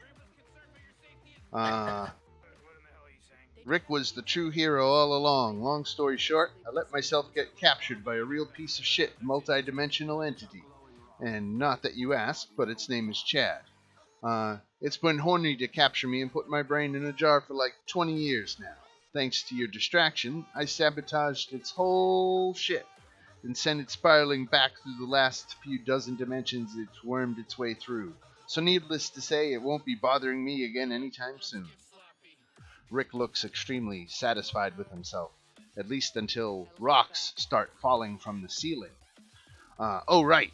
Rick was the true hero all along. Long story short, I let myself get captured by a real piece of shit multi-dimensional entity. And not that you ask, but its name is Chad. It's been horny to capture me and put my brain in a jar for like 20 years now. Thanks to your distraction, I sabotaged its whole shit and sent it spiraling back through the last few dozen dimensions it's wormed its way through. So needless to say, it won't be bothering me again anytime soon. Rick looks extremely satisfied with himself, at least until rocks start falling from the ceiling. Right.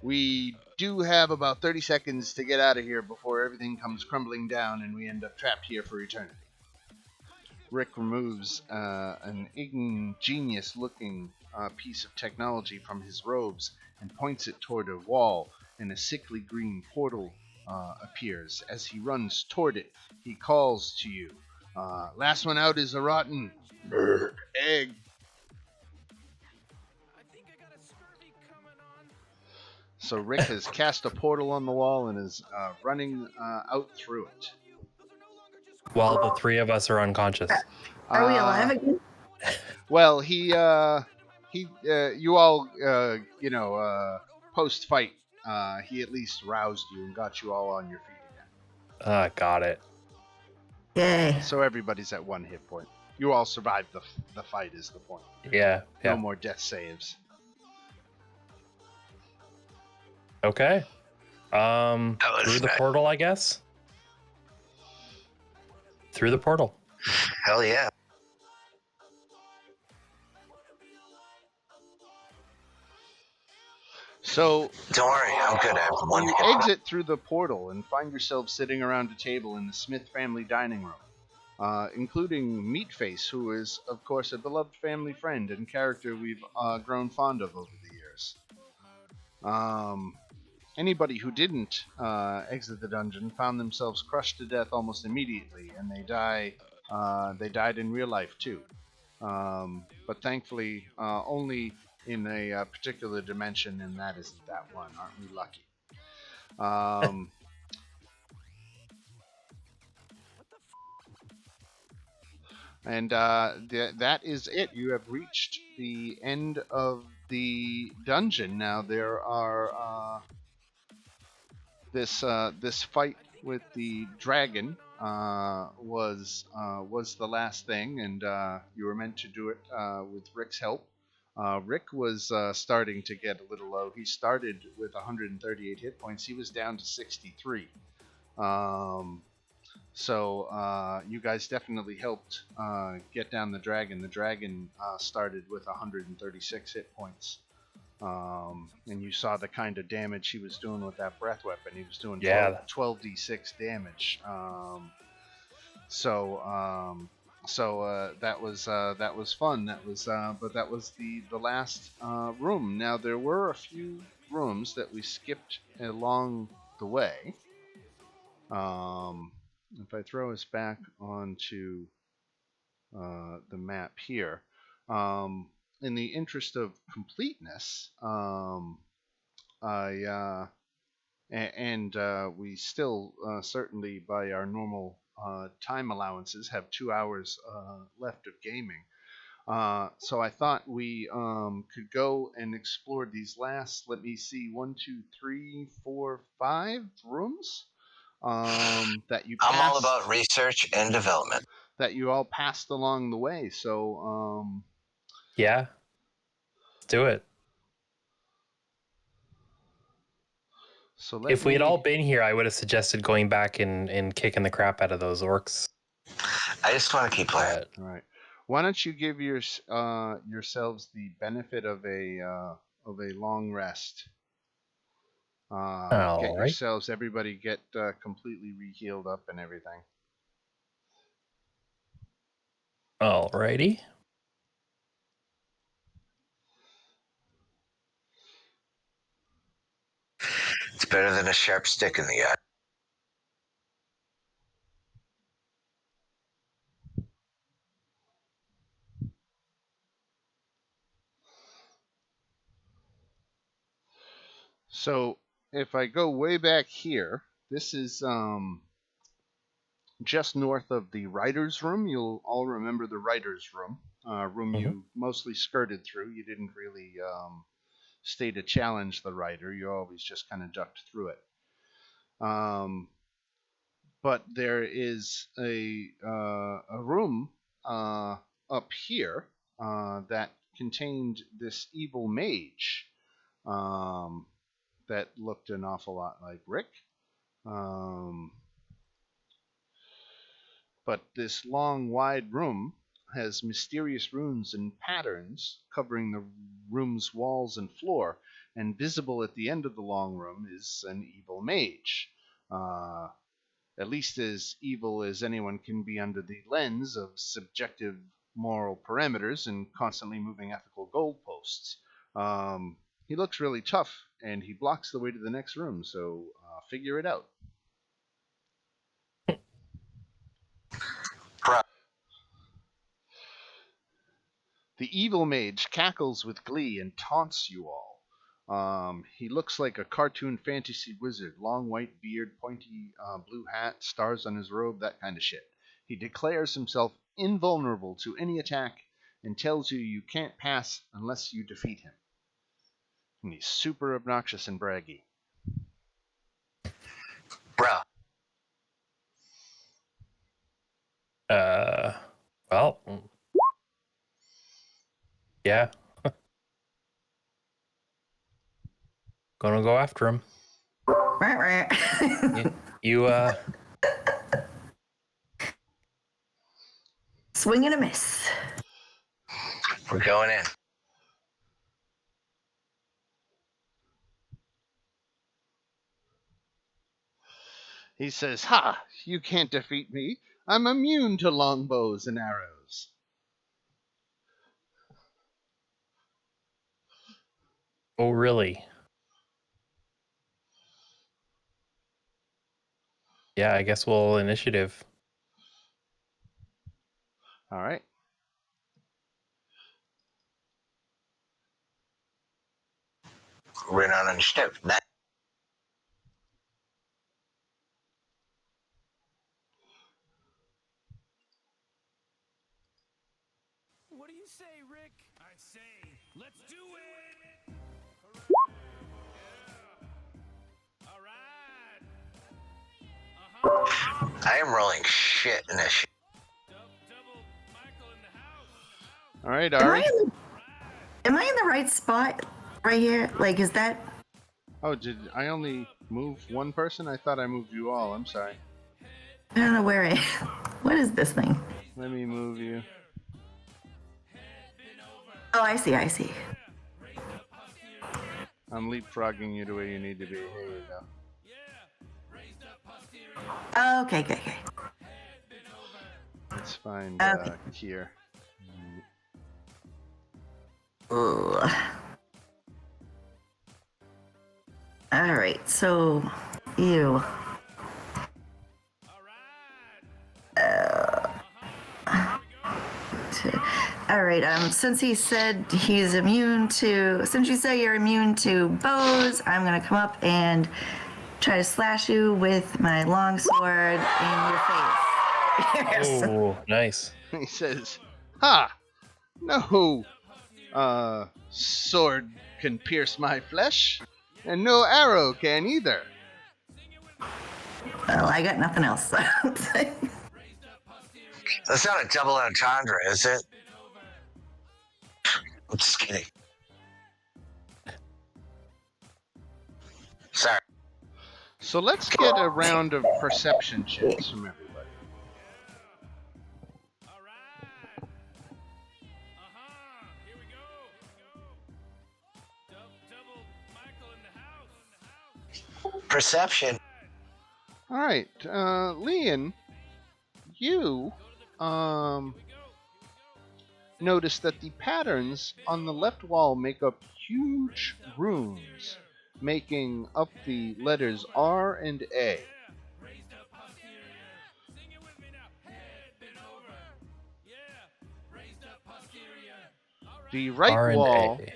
We do have about 30 seconds to get out of here before everything comes crumbling down and we end up trapped here for eternity. Rick removes an ingenious-looking piece of technology from his robes and points it toward a wall, and a sickly green portal appears. As he runs toward it, he calls to you. Last one out is a rotten egg. So Rick has cast a portal on the wall and is running out through it. While the three of us are unconscious. Are we alive again? Well, you all, post fight, he at least roused you and got you all on your feet again. Got it. Yay. So everybody's at 1 hit point. You all survived the fight is the point. Yeah. No more death saves. Okay. Through the portal, I guess. Through the portal. Hell yeah. So Don't worry, I'm good. I have one you hit point. exit through the portal and find yourself sitting around a table in the Smith family dining room, including Meatface, who is, of course, a beloved family friend and character we've grown fond of over the years. Anybody who didn't exit the dungeon found themselves crushed to death almost immediately, and they died in real life too. But thankfully, only in a particular dimension, and that isn't that one. Aren't we lucky? And that is it. You have reached the end of the dungeon. Now there are this fight with the dragon was the last thing, and you were meant to do it with Rick's help. Rick was starting to get a little low. He started with 138 hit points. He was down to 63. So you guys definitely helped get down the dragon. The dragon started with 136 hit points. And you saw the kind of damage he was doing with that breath weapon. He was doing 12d6 damage. So that was fun. But that was the last room. Now there were a few rooms that we skipped along the way. If I throw us back onto the map here, in the interest of completeness, we still certainly, by our normal time allowances, have 2 hours left of gaming. So I thought we could go and explore these last, let me see, 1, 2, 3, 4, 5 rooms that you passed. I'm all about research and development. That you all passed along the way. So yeah, let's do it. So If we had all been here, I would have suggested going back and kicking the crap out of those orcs. I just want to keep playing. All right. Why don't you give yourselves the benefit of a long rest? All Get right. yourselves, everybody, get completely re-healed up and everything. Alrighty. It's better than a sharp stick in the eye. So if I go way back here, this is just north of the writer's room. You'll all remember the writer's room, you mostly skirted through. You didn't really stay to challenge the writer. You always just kind of ducked through it. But there is a room up here that contained this evil mage that looked an awful lot like Rick. But this long, wide room has mysterious runes and patterns covering the room's walls and floor, and visible at the end of the long room is an evil mage. At least as evil as anyone can be under the lens of subjective moral parameters and constantly moving ethical goalposts. He looks really tough, and he blocks the way to the next room, so figure it out. The evil mage cackles with glee and taunts you all. He looks like a cartoon fantasy wizard, long white beard, pointy blue hat, stars on his robe, that kind of shit. He declares himself invulnerable to any attack and tells you you can't pass unless you defeat him. And he's super obnoxious and braggy. Bruh. Well, yeah. Gonna go after him. you Swing and a miss. We're going in. He says, "Ha! You can't defeat me. I'm immune to longbows and arrows." Oh, really? Yeah, I guess we'll initiative. All right. We're not on initiative. What do you say, Rick? I say, let's do it! Yeah. All right. I am rolling shit in this shit. Double Michael in the house. All right, Ari. Am I in the right spot right here? Like, is that... Oh, did I only move one person? I thought I moved you all. I'm sorry. I don't know where I... What is this thing? Let me move you. Oh, I see. I'm leapfrogging you to where you need to be. Here you go. Oh, okay. Let's find Kier. Ooh. All right, so... Ew. All right, since he said he's immune to... Since you say you're immune to bows, I'm going to come up and try to slash you with my longsword in your face. Yes. Oh, nice. He says, "Ha! No sword can pierce my flesh, and no arrow can either." Well, I got nothing else. That's not a double entendre, is it? I'm just kidding. Sorry. So let's get a round of perception checks from everybody. All right. Here we go. Double Michael in the house. Perception. All right, Leon, you notice that the patterns on the left wall make up huge runes, making up the letters R and A. Raised up posterior. Sing it with me now. Head been over. Yeah. Raised up posterior. All right. The right R and wall, A.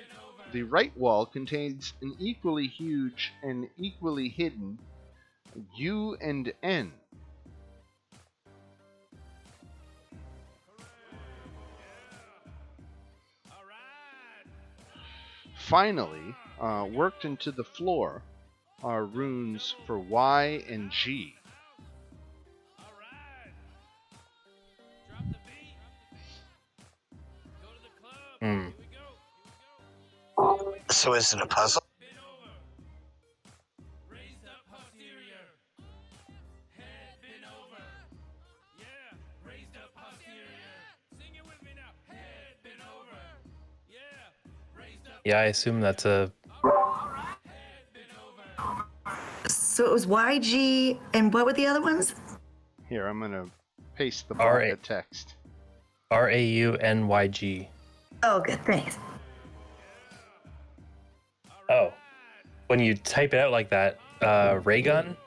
the right wall contains an equally huge and equally hidden U and N. All right. Finally, worked into the floor are runes for Y and G. All right. Drop the beat. Go to the club. Hmm. Here we go. So is it a puzzle? Been over. Raised up posterior. Head been over. Yeah. Raised up posterior. Sing it with me now. Head been over. Yeah. Raised up. Yeah, I assume that's a. Head been over. So it was YG, and what were the other ones? Here, I'm gonna paste the All block right. of text. RAUNYG. Oh, good, thanks. Oh. When you type it out like that, ray gun?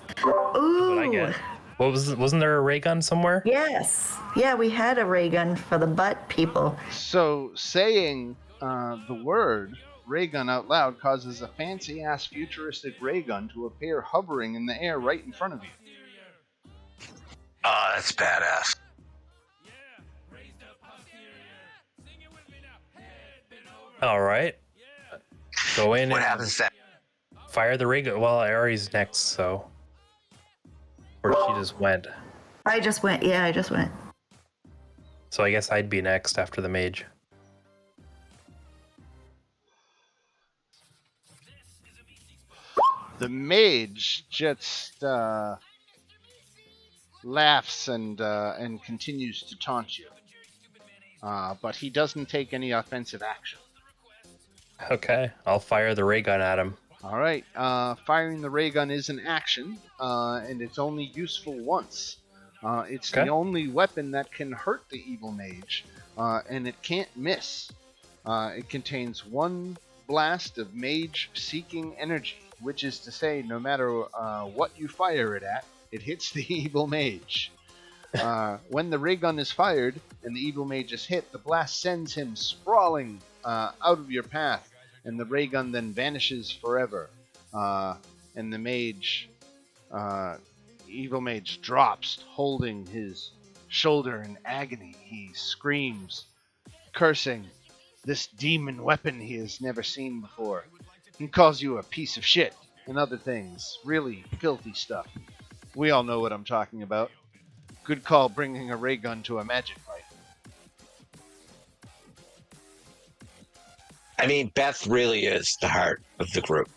That's what I Ooh, get. Wasn't there a ray gun somewhere? yes. Yeah, we had a ray gun for the butt people. So saying the word ray gun out loud causes a fancy ass futuristic ray gun to appear hovering in the air right in front of you. Oh, that's badass. Yeah. Raised up posterior. Sing it with me now. Head been over. All right. Yeah. Go in What and happens then? fire the ray gun. Well, Ari's next, so. Or she just went. I just went. Yeah, I just went. So I guess I'd be next after the mage. The mage just laughs and continues to taunt you, but he doesn't take any offensive action. Okay, I'll fire the ray gun at him. All right, firing the ray gun is an action, and it's only useful once. It's Okay. the only weapon that can hurt the evil mage, and it can't miss. It contains one blast of mage-seeking energy, which is to say, no matter what you fire it at, it hits the evil mage. When the ray gun is fired and the evil mage is hit, the blast sends him sprawling out of your path, and the ray gun then vanishes forever. And the mage, evil mage, drops, holding his shoulder in agony. He screams, cursing this demon weapon he has never seen before. He calls you a piece of shit and other things, really filthy stuff. We all know what I'm talking about. Good call bringing a ray gun to a magic fight. I mean, Beth really is the heart of the group.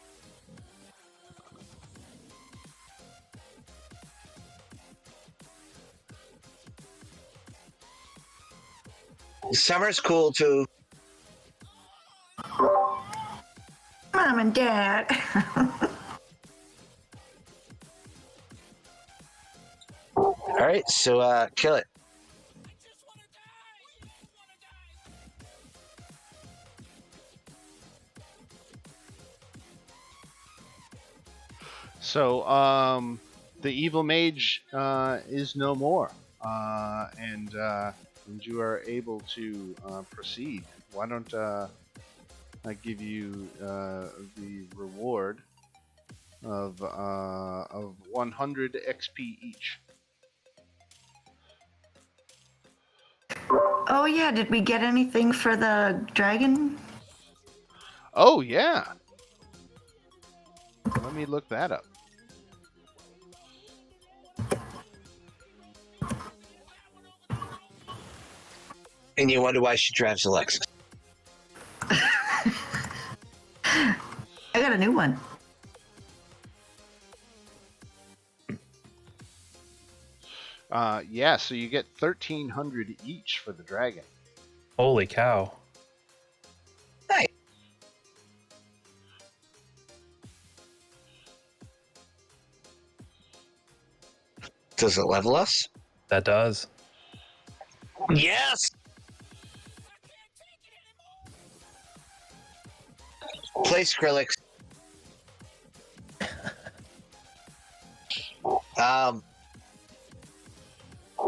Summer's cool too. Mom and Dad. All right, so kill it. So, the evil mage is no more, and you are able to proceed. Why don't I give you the reward of 100 XP each? Oh yeah, did we get anything for the dragon? Oh yeah. Let me look that up. And you wonder why she drives a Lexus. I got a new one. Yeah, so you get 1,300 each for the dragon. Holy cow. Nice. Does it level us? That does. Yes. Play Skrillex.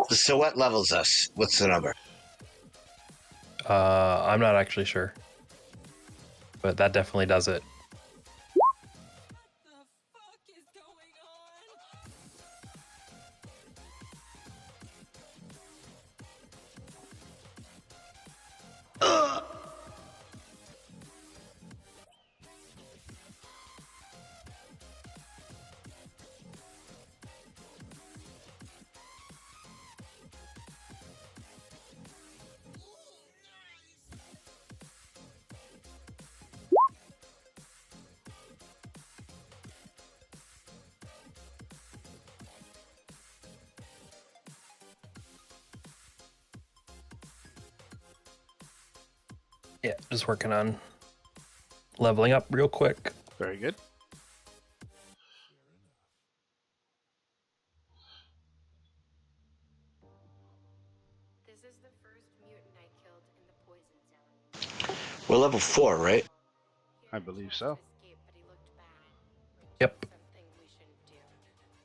So what levels us? What's the number? I'm not actually sure. But that definitely does it. The fuck is going on? Yeah, just working on leveling up real quick. Very good. This is the first mutant I killed in the poison zone. We're level 4, right? He I had a believe chance so. to escape, but he looked bad. Which Yep. is something we shouldn't do.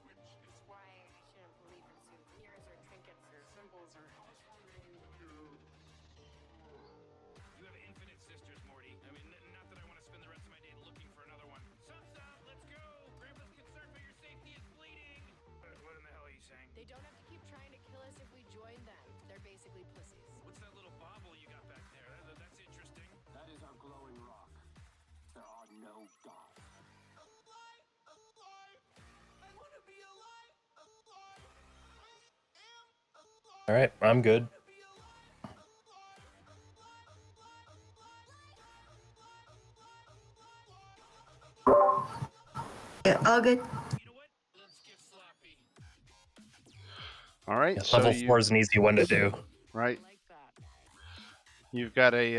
Which is why I shouldn't believe in souvenirs or trinkets or symbols or You have infinite sisters, Morty. I mean, not that I want to spend the rest of my day looking for another one. Sup, let's go. Grandpa's concerned for your safety is bleeding. What in the hell are you saying? They don't have to keep trying to kill us if we join them. They're basically pussies. What's that little bauble you got back there? That's interesting. That is our glowing rock. There are no gods. Alive! Alive! I want to be alive! Alive! I am alive! All right, I'm good. To be alive! Yeah, all good. You know what? Let's get sloppy. All right, Yeah, so level you 4 is an easy one to do. right. I like that. You've got a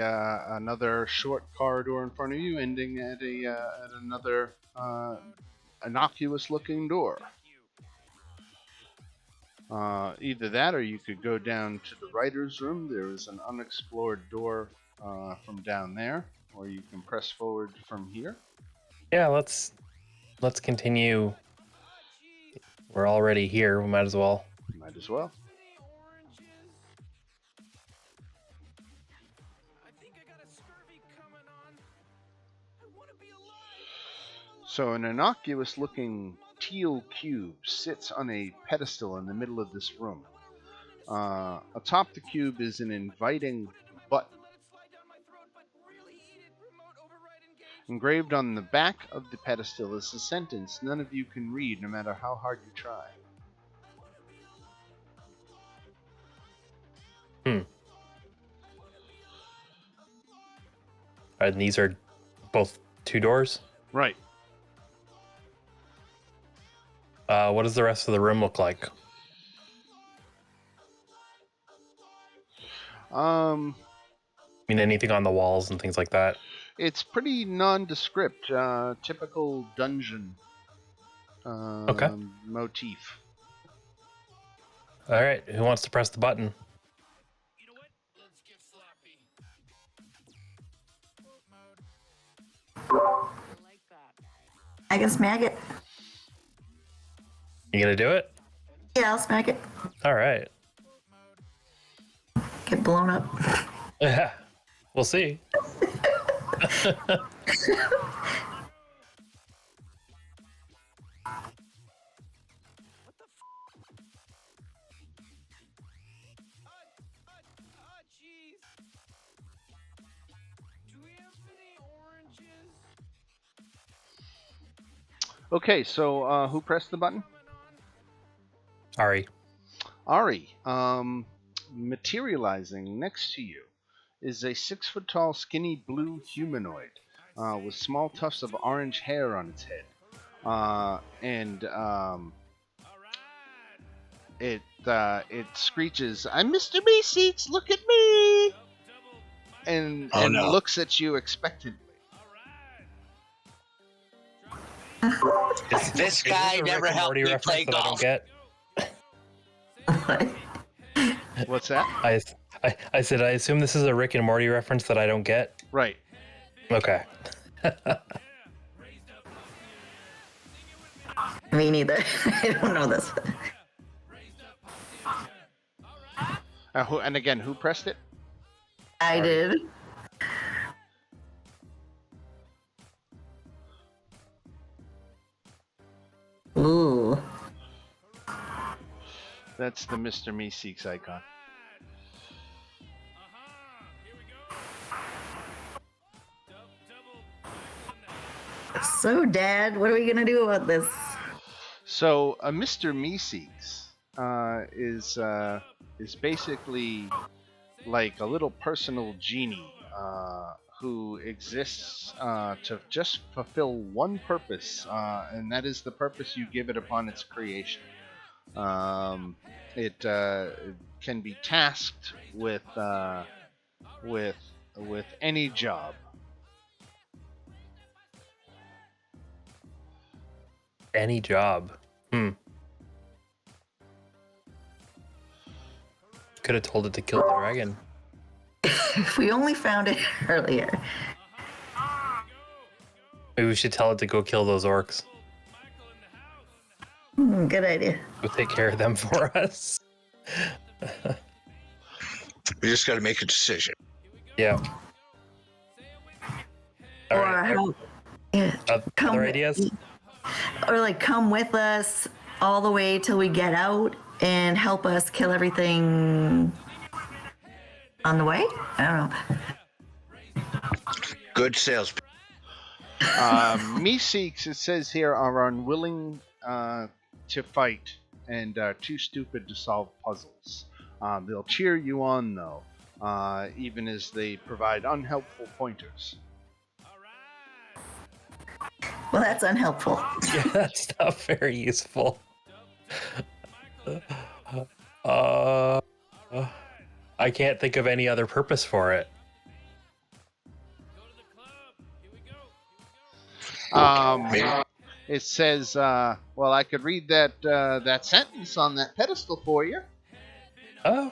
another short corridor in front of you, ending at another innocuous-looking door. Either that, or you could go down to the writer's room. There is an unexplored door from down there, or you can press forward from here. Yeah, let's continue. We're already here. We might as well. Might as well. Any oranges? I think I got a scurvy coming on. I want to be alive. I am alive. So an innocuous-looking teal cube sits on a pedestal in the middle of this room. Atop the cube is an inviting button. Engraved on the back of the pedestal is a sentence none of you can read, no matter how hard you try. And these are both 2 doors. Right. What does the rest of the room look like? I mean, anything on the walls and things like that? It's pretty nondescript, typical dungeon Okay. motif. All right, who wants to press the button? You know what? Let's get sloppy. I like that. I can smack it. You gonna do it? Yeah, I'll smack it. All right. Get blown up. Yeah, we'll see. What the jeez. Do we have any oranges? Okay, so who pressed the button? Coming on. Ari. Ari. Materializing next to you is a 6-foot-tall, skinny blue humanoid with small tufts of orange hair on its head, and All right. it screeches, "I'm Mr. Meeseeks, look at me!" and Oh no. looks at you expectantly. This Is guy a never Rick and helped Morty me reference play that I don't golf. get. What's that? I said I assume this is a Rick and Morty reference that I don't get. Right. Okay. Me neither. I don't know this. And again, who pressed it? I Sorry. did. Ooh. That's the Mr. Meeseeks icon. So, Dad, what are we gonna do about this? So a Mr. Meeseeks is basically like a little personal genie who exists to just fulfill one purpose, and that is the purpose you give it upon its creation. It can be tasked with any job. Any job. Could have told it to kill the dragon. If we only found it earlier. Maybe we should tell it to go kill those orcs. Good idea. We'll take care of them for us. We just got to make a decision. Yeah. All Or right. how? Yeah, Other ideas? Or like come with us all the way till we get out and help us kill everything on the way? I don't know. Good sales. Meeseeks, it says here, are unwilling to fight and too stupid to solve puzzles. They'll cheer you on, though, even as they provide unhelpful pointers. Well, that's unhelpful. Yeah, that's not very useful. I can't think of any other purpose for it. It says, well, I could read that sentence on that pedestal for you. Oh.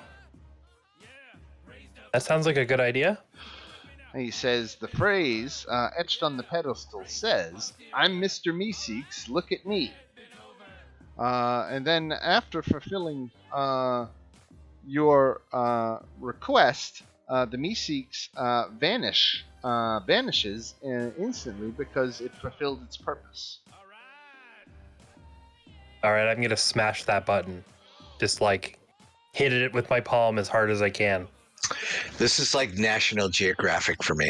That sounds like a good idea. He says, the phrase etched on the pedestal says, "I'm Mr. Meeseeks, look at me." And then after fulfilling your request, the Meeseeks vanishes instantly because it fulfilled its purpose. All right, I'm going to smash that button. Just like hit it with my palm as hard as I can. This is like National Geographic for me.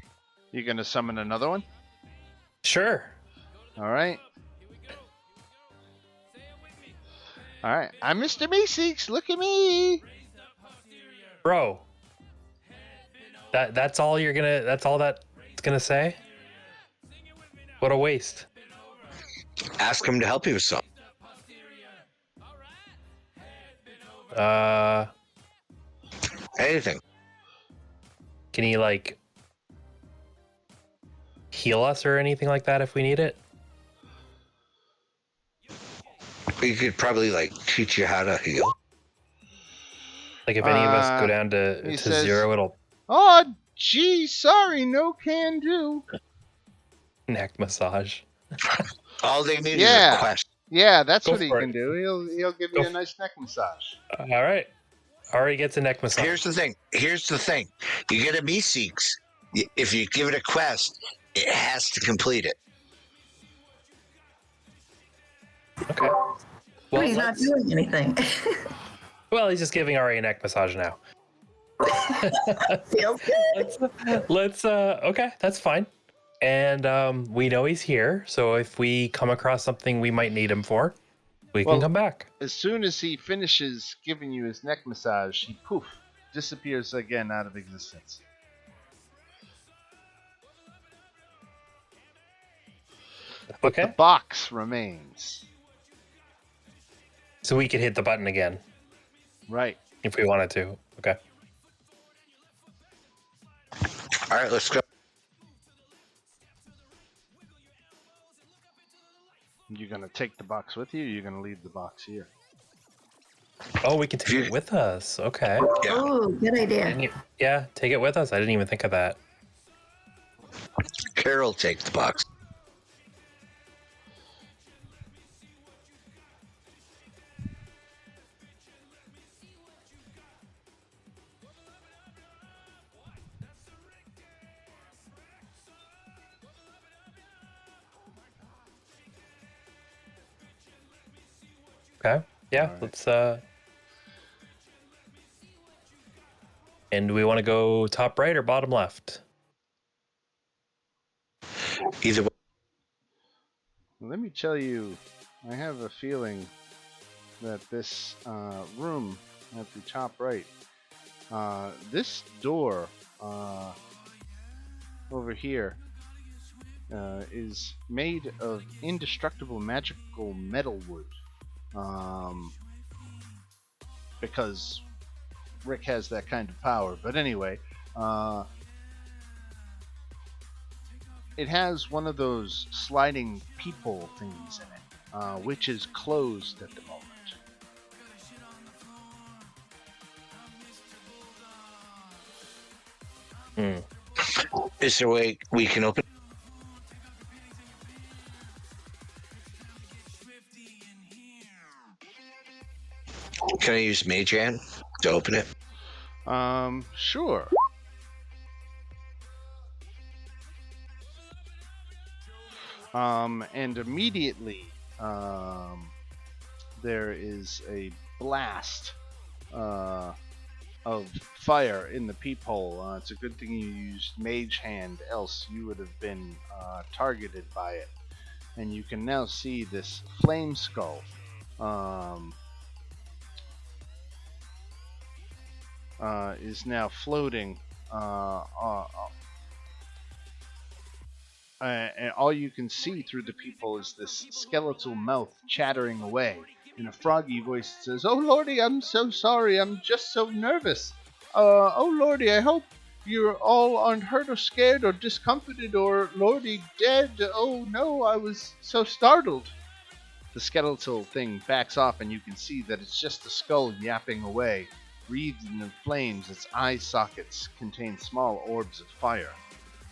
You gonna summon another one? Sure. All right. All right. I'm Mr. Meeseeks. Look at me. Bro. That's all you're gonna. That's all that's gonna say. What a waste. Ask him to help you with something. Anything. Can he like heal us or anything like that if we need it? We could probably like teach you how to heal. Like if any of us go down to says, 0, it'll "Oh, gee, sorry, no can do." neck massage. All they need is Yeah. a quest. Yeah, that's Go what he for can it. do. He'll give you a nice neck massage. All right. Already gets a neck massage. Here's the thing. You get a Meeseeks. If you give it a quest, it has to complete it. Okay. But Well, he's not doing anything. well, he's just giving Ari a neck massage now. Feels good. Let's okay, that's fine. And we know he's here, so if we come across something we might need him for, we can come back. As soon as he finishes giving you his neck massage, he poof disappears again out of existence. But Okay. the box remains. So we can hit the button again. Right. if we wanted to. Okay. All right, let's go. You gonna take the box with you, or you gonna leave the box here? Oh, we can take it with us. Okay. Yeah. Oh, good idea. Yeah, take it with us. I didn't even think of that. Carol, take the box. Okay. Yeah, All right. let's and do we want to go top right or bottom left? Either way. Let me tell you, I have a feeling that this room at the top right, this door over here, is made of indestructible magical metal wood. Because Rick has that kind of power. But anyway, it has one of those sliding peephole things in it, which is closed at the moment. Is there a way we can open? Can I use Mage Hand to open it? Sure. And immediately, there is a blast of fire in the peephole. It's a good thing you used Mage Hand, else you would have been targeted by it. And you can now see this flame skull is now floating. And all you can see through the peephole is this skeletal mouth chattering away. In a froggy voice, it says, "Oh lordy, I'm so sorry. I'm just so nervous. Oh lordy, I hope you all aren't hurt or scared or discomfited or lordy dead. Oh no, I was so startled." The skeletal thing backs off, and you can see that it's just a skull yapping away. Wreathed in flames, its eye sockets contain small orbs of fire.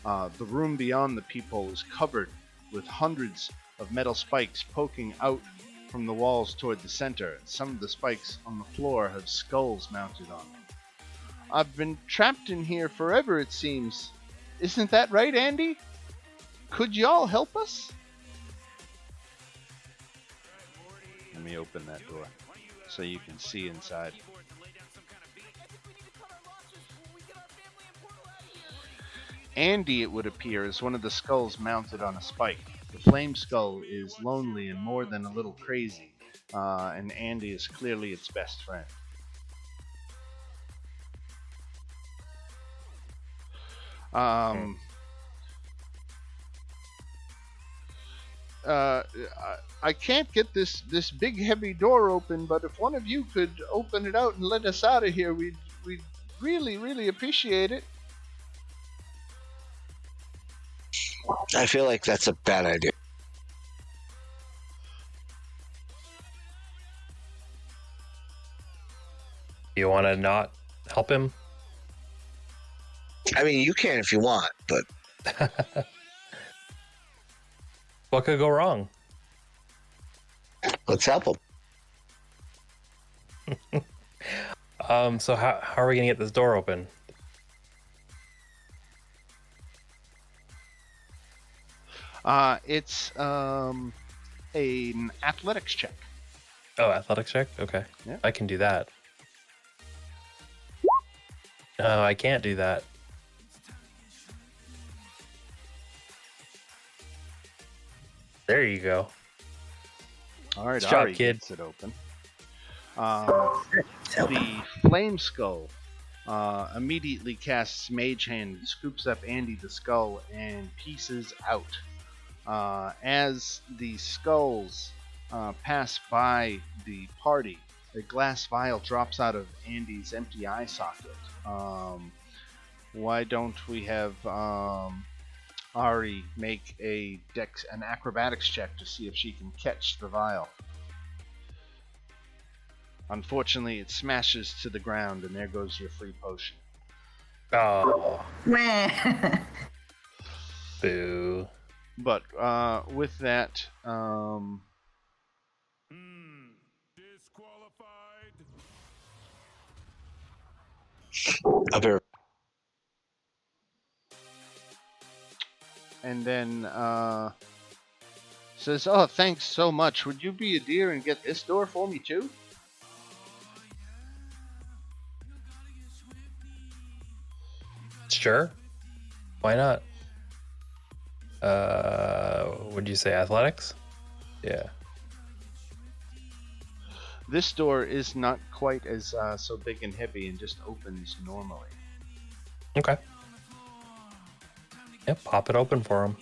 The room beyond the peephole is covered with hundreds of metal spikes poking out from the walls toward the center. Some of the spikes on the floor have skulls mounted on them. "I've been trapped in here forever, it seems. Isn't that right, Andy? Could y'all help us?" Let me open that door so you can see inside. Andy, it would appear, is one of the skulls mounted on a spike. The flame skull is lonely and more than a little crazy, and Andy is clearly its best friend. I can't get this big heavy door open, but if one of you could open it out and let us out of here, we'd really appreciate it. I feel like that's a bad idea. You want to not help him? I mean, you can if you want, but What could go wrong? let's help him. So how are we gonna get this door open? It's an athletics check. Oh, athletics check? Okay. Yeah. I can do that. No, I can't do that. There you go. All right, Good job, Ari kid. gets it open. The flame skull immediately casts Mage Hand, scoops up Andy the skull, and pieces out. As the skulls pass by the party, a glass vial drops out of Andy's empty eye socket. Why don't we have Ari make an acrobatics check to see if she can catch the vial? Unfortunately, it smashes to the ground, and there goes your free potion. Oh, Meh. boo. But with that, Disqualified. Up here. and then says, "Oh, thanks so much. Would you be a dear and get this door for me too?" Sure. Why not? Would you say athletics? Yeah. This door is not quite as so big and heavy and just opens normally. Okay. Yep, pop it open for him.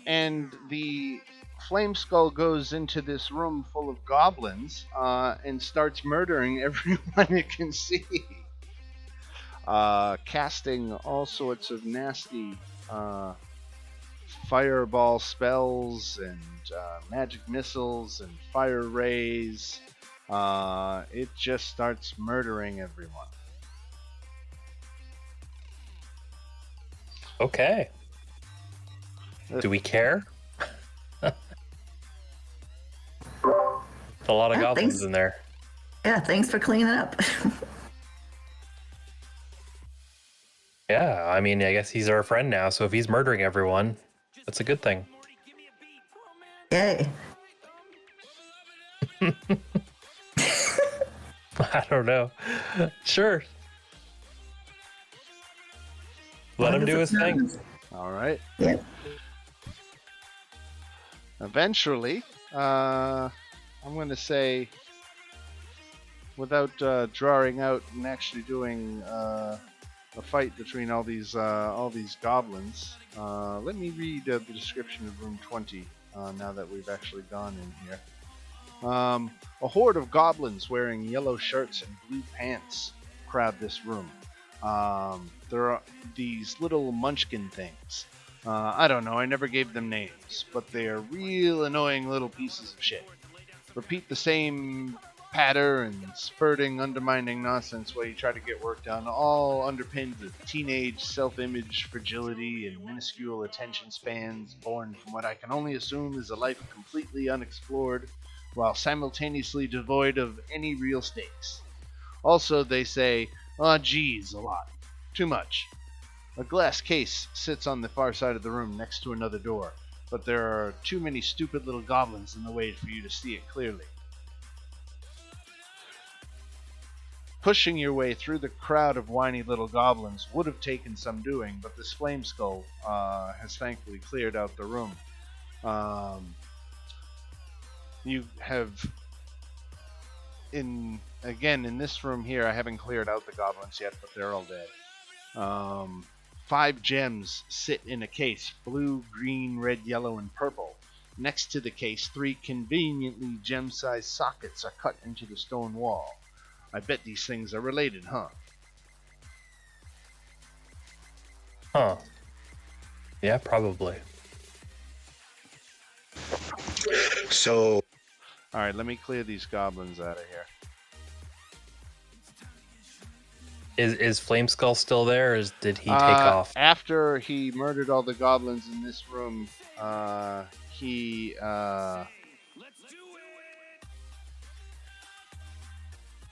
And the Flame Skull goes into this room full of goblins and starts murdering everyone it can see. Casting all sorts of nasty fireball spells and magic missiles and fire rays. It just starts murdering everyone. Okay. Do we care? A lot of Yeah, goblins thanks. in there. Yeah, thanks for cleaning up. Yeah, I mean, I guess he's our friend now, so if he's murdering everyone, that's a good thing. Morty, give me a beat. Oh, man. Yay. I don't know. Sure. Let him do his thing. All right. Yep. Eventually, I'm going to say, without drawing out and actually doing a fight between all these goblins, let me read the description of room 20 now that we've actually gone in here. A horde of goblins wearing yellow shirts and blue pants crowd this room. There are these little munchkin things. I don't know, I never gave them names, but they are real annoying little pieces of shit. Repeat the same patter and spurting, undermining nonsense while you try to get work done, all underpinned with teenage self-image fragility and minuscule attention spans born from what I can only assume is a life completely unexplored, while simultaneously devoid of any real stakes. Also, they say, "Aw, geez," a lot. Too much. A glass case sits on the far side of the room next to another door, but there are too many stupid little goblins in the way for you to see it clearly. Pushing your way through the crowd of whiny little goblins would have taken some doing, but this Flame Skull has thankfully cleared out the room. You have, in this room here, I haven't cleared out the goblins yet, but they're all dead. 5 gems sit in a case, blue, green, red, yellow, and purple. Next to the case, 3 conveniently gem-sized sockets are cut into the stone wall. I bet these things are related, huh? Huh. Yeah, probably. So, Alright, let me clear these goblins out of here. Is Flame Skull still there, or did he take off? After he murdered all the goblins in this room, he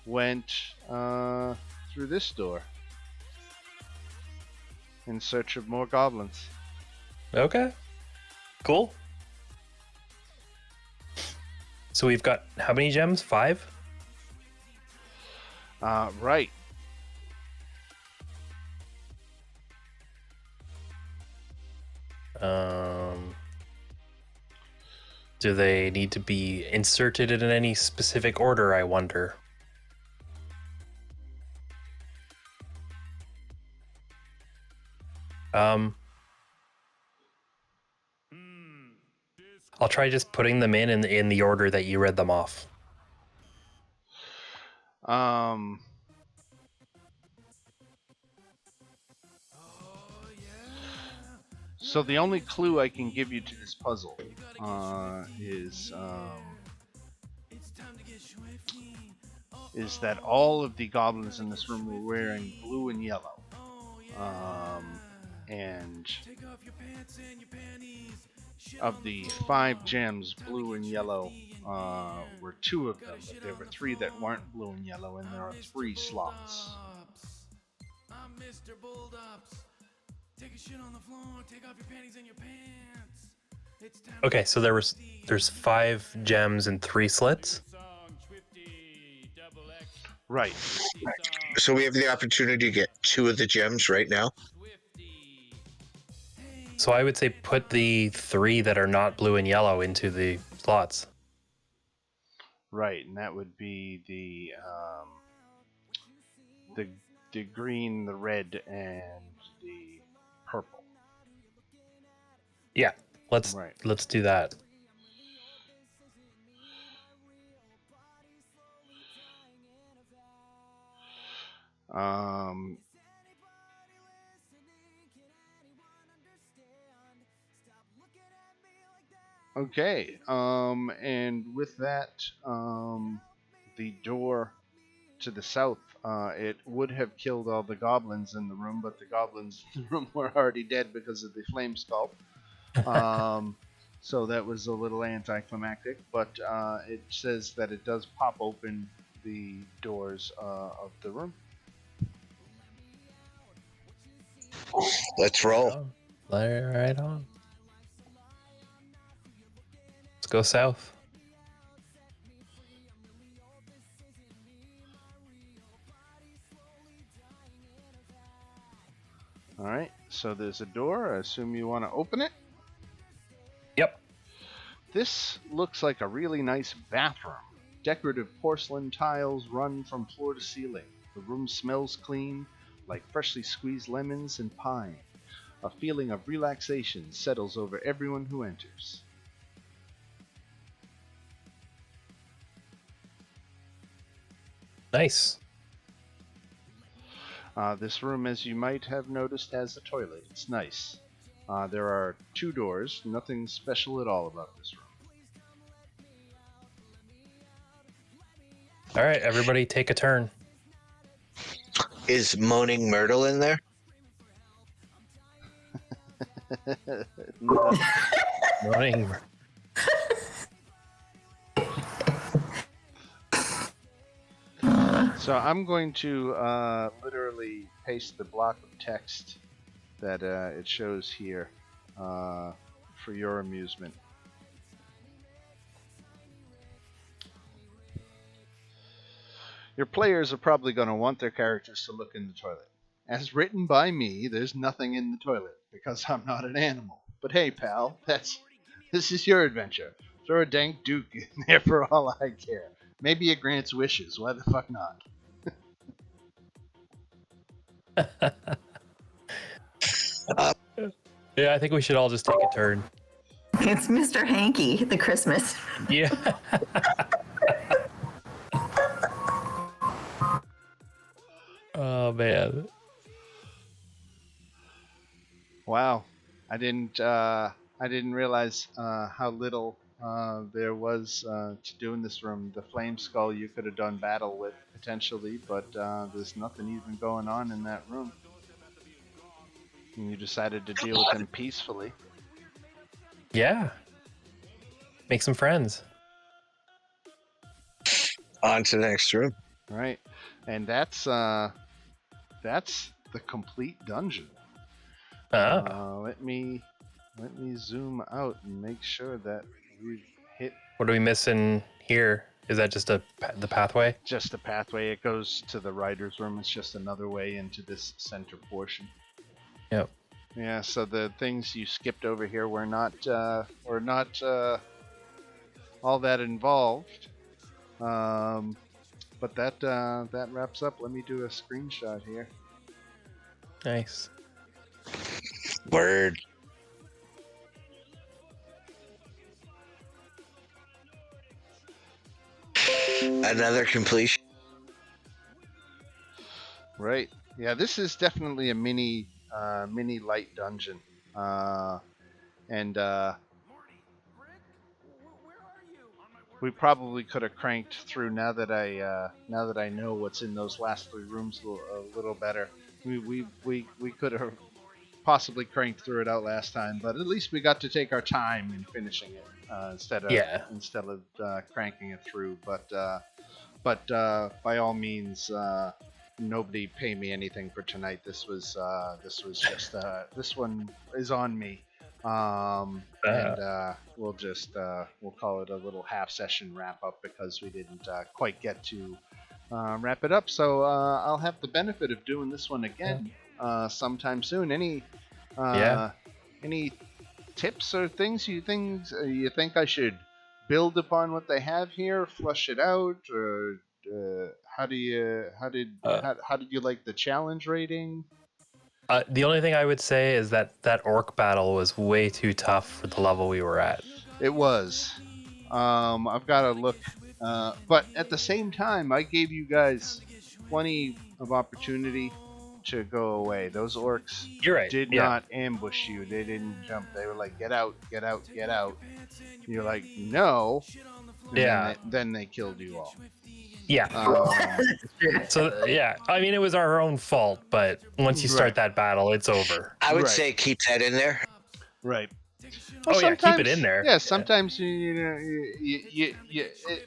went through this door in search of more goblins. Okay. Cool. So we've got how many gems? 5? Right. Do they need to be inserted in any specific order, I wonder? I'll try just putting them in the order that you read them off. So the only clue I can give you to this puzzle is that all of the goblins in this room were wearing blue and yellow. And of the 5 gems, blue and yellow were 2 of them, but there were 3 that weren't blue and yellow, and there are 3 slots. I'm Mr. Bulldops. Take a shit on the floor, take off your panties and your pants. It's time Okay, so there's 5 gems and 3 slits. Right. So we have the opportunity to get 2 of the gems right now. So I would say put the 3 that are not blue and yellow into the slots. Right, and that would be the green, the red, and the purple. Yeah, let's do that. Okay, and with that, the door to the south, it would have killed all the goblins in the room, but the goblins in the room were already dead because of the flame skull. So that was a little anticlimactic, but it says that it does pop open the doors of the room. Let's roll. Right on. Let's go south. All right, so there's a door. I assume you want to open it? Yep. This looks like a really nice bathroom. Decorative porcelain tiles run from floor to ceiling. The room smells clean, like freshly squeezed lemons and pine. A feeling of relaxation settles over everyone who enters. Nice. This room, as you might have noticed, has a toilet. It's nice. There are 2 doors. Nothing special at all about this room. All right, everybody take a turn. Is Moaning Myrtle in there? No. Morning. So I'm going to literally paste the block of text that it shows here for your amusement. Your players are probably going to want their characters to look in the toilet. As written by me, there's nothing in the toilet because I'm not an animal. But hey, pal, this is your adventure. Throw a dank duke in there for all I care. Maybe it grants wishes. Why the fuck not? Yeah, I think we should all just take a turn. It's Mr. Hanky, the Christmas. Yeah. Oh man. Wow, I didn't realize how little there was to do in this room. The flame skull you could have done battle with potentially, but there's nothing even going on in that room. And you decided to deal with them peacefully. Yeah. Make some friends. On to the next room. All right, and that's the complete dungeon. Let me zoom out and make sure that we've hit. What are we missing here? Is that just the pathway? Just a pathway. It goes to the writer's room. It's just another way into this center portion. Yep. Yeah. So the things you skipped over here were not all that involved. But that wraps up. Let me do a screenshot here. Nice. Word. Another completion. Right. Yeah, this is definitely a mini light dungeon. And Where are you? we probably could have cranked through now that I know what's in those last three rooms a little better. We could have possibly cranked through it out last time, but at least we got to take our time in finishing it instead of Yeah. cranking it through. But by all means, nobody pay me anything for tonight. This was just this one is on me, and we'll call it a little half session wrap up because we didn't quite get to wrap it up. So I'll have the benefit of doing this one again sometime soon. Yeah. Uh, any tips or things you think I should build upon what they have here, flush it out, or how did you like the challenge rating? The only thing I would say is that orc battle was way too tough for the level we were at. It was. I've got to look, but at the same time, I gave you guys plenty of opportunity to go away. Those orcs You're right. did Yeah. not ambush you. They didn't jump. They were like, "Get out, get out, get out." You're like, "No," and Yeah. then they killed you all. Yeah. So yeah, I mean it was our own fault, but once you start Right, that battle, it's over. I would right, say keep that in there. right. Well, Oh yeah, keep it in sometimes, there. yeah, sometimes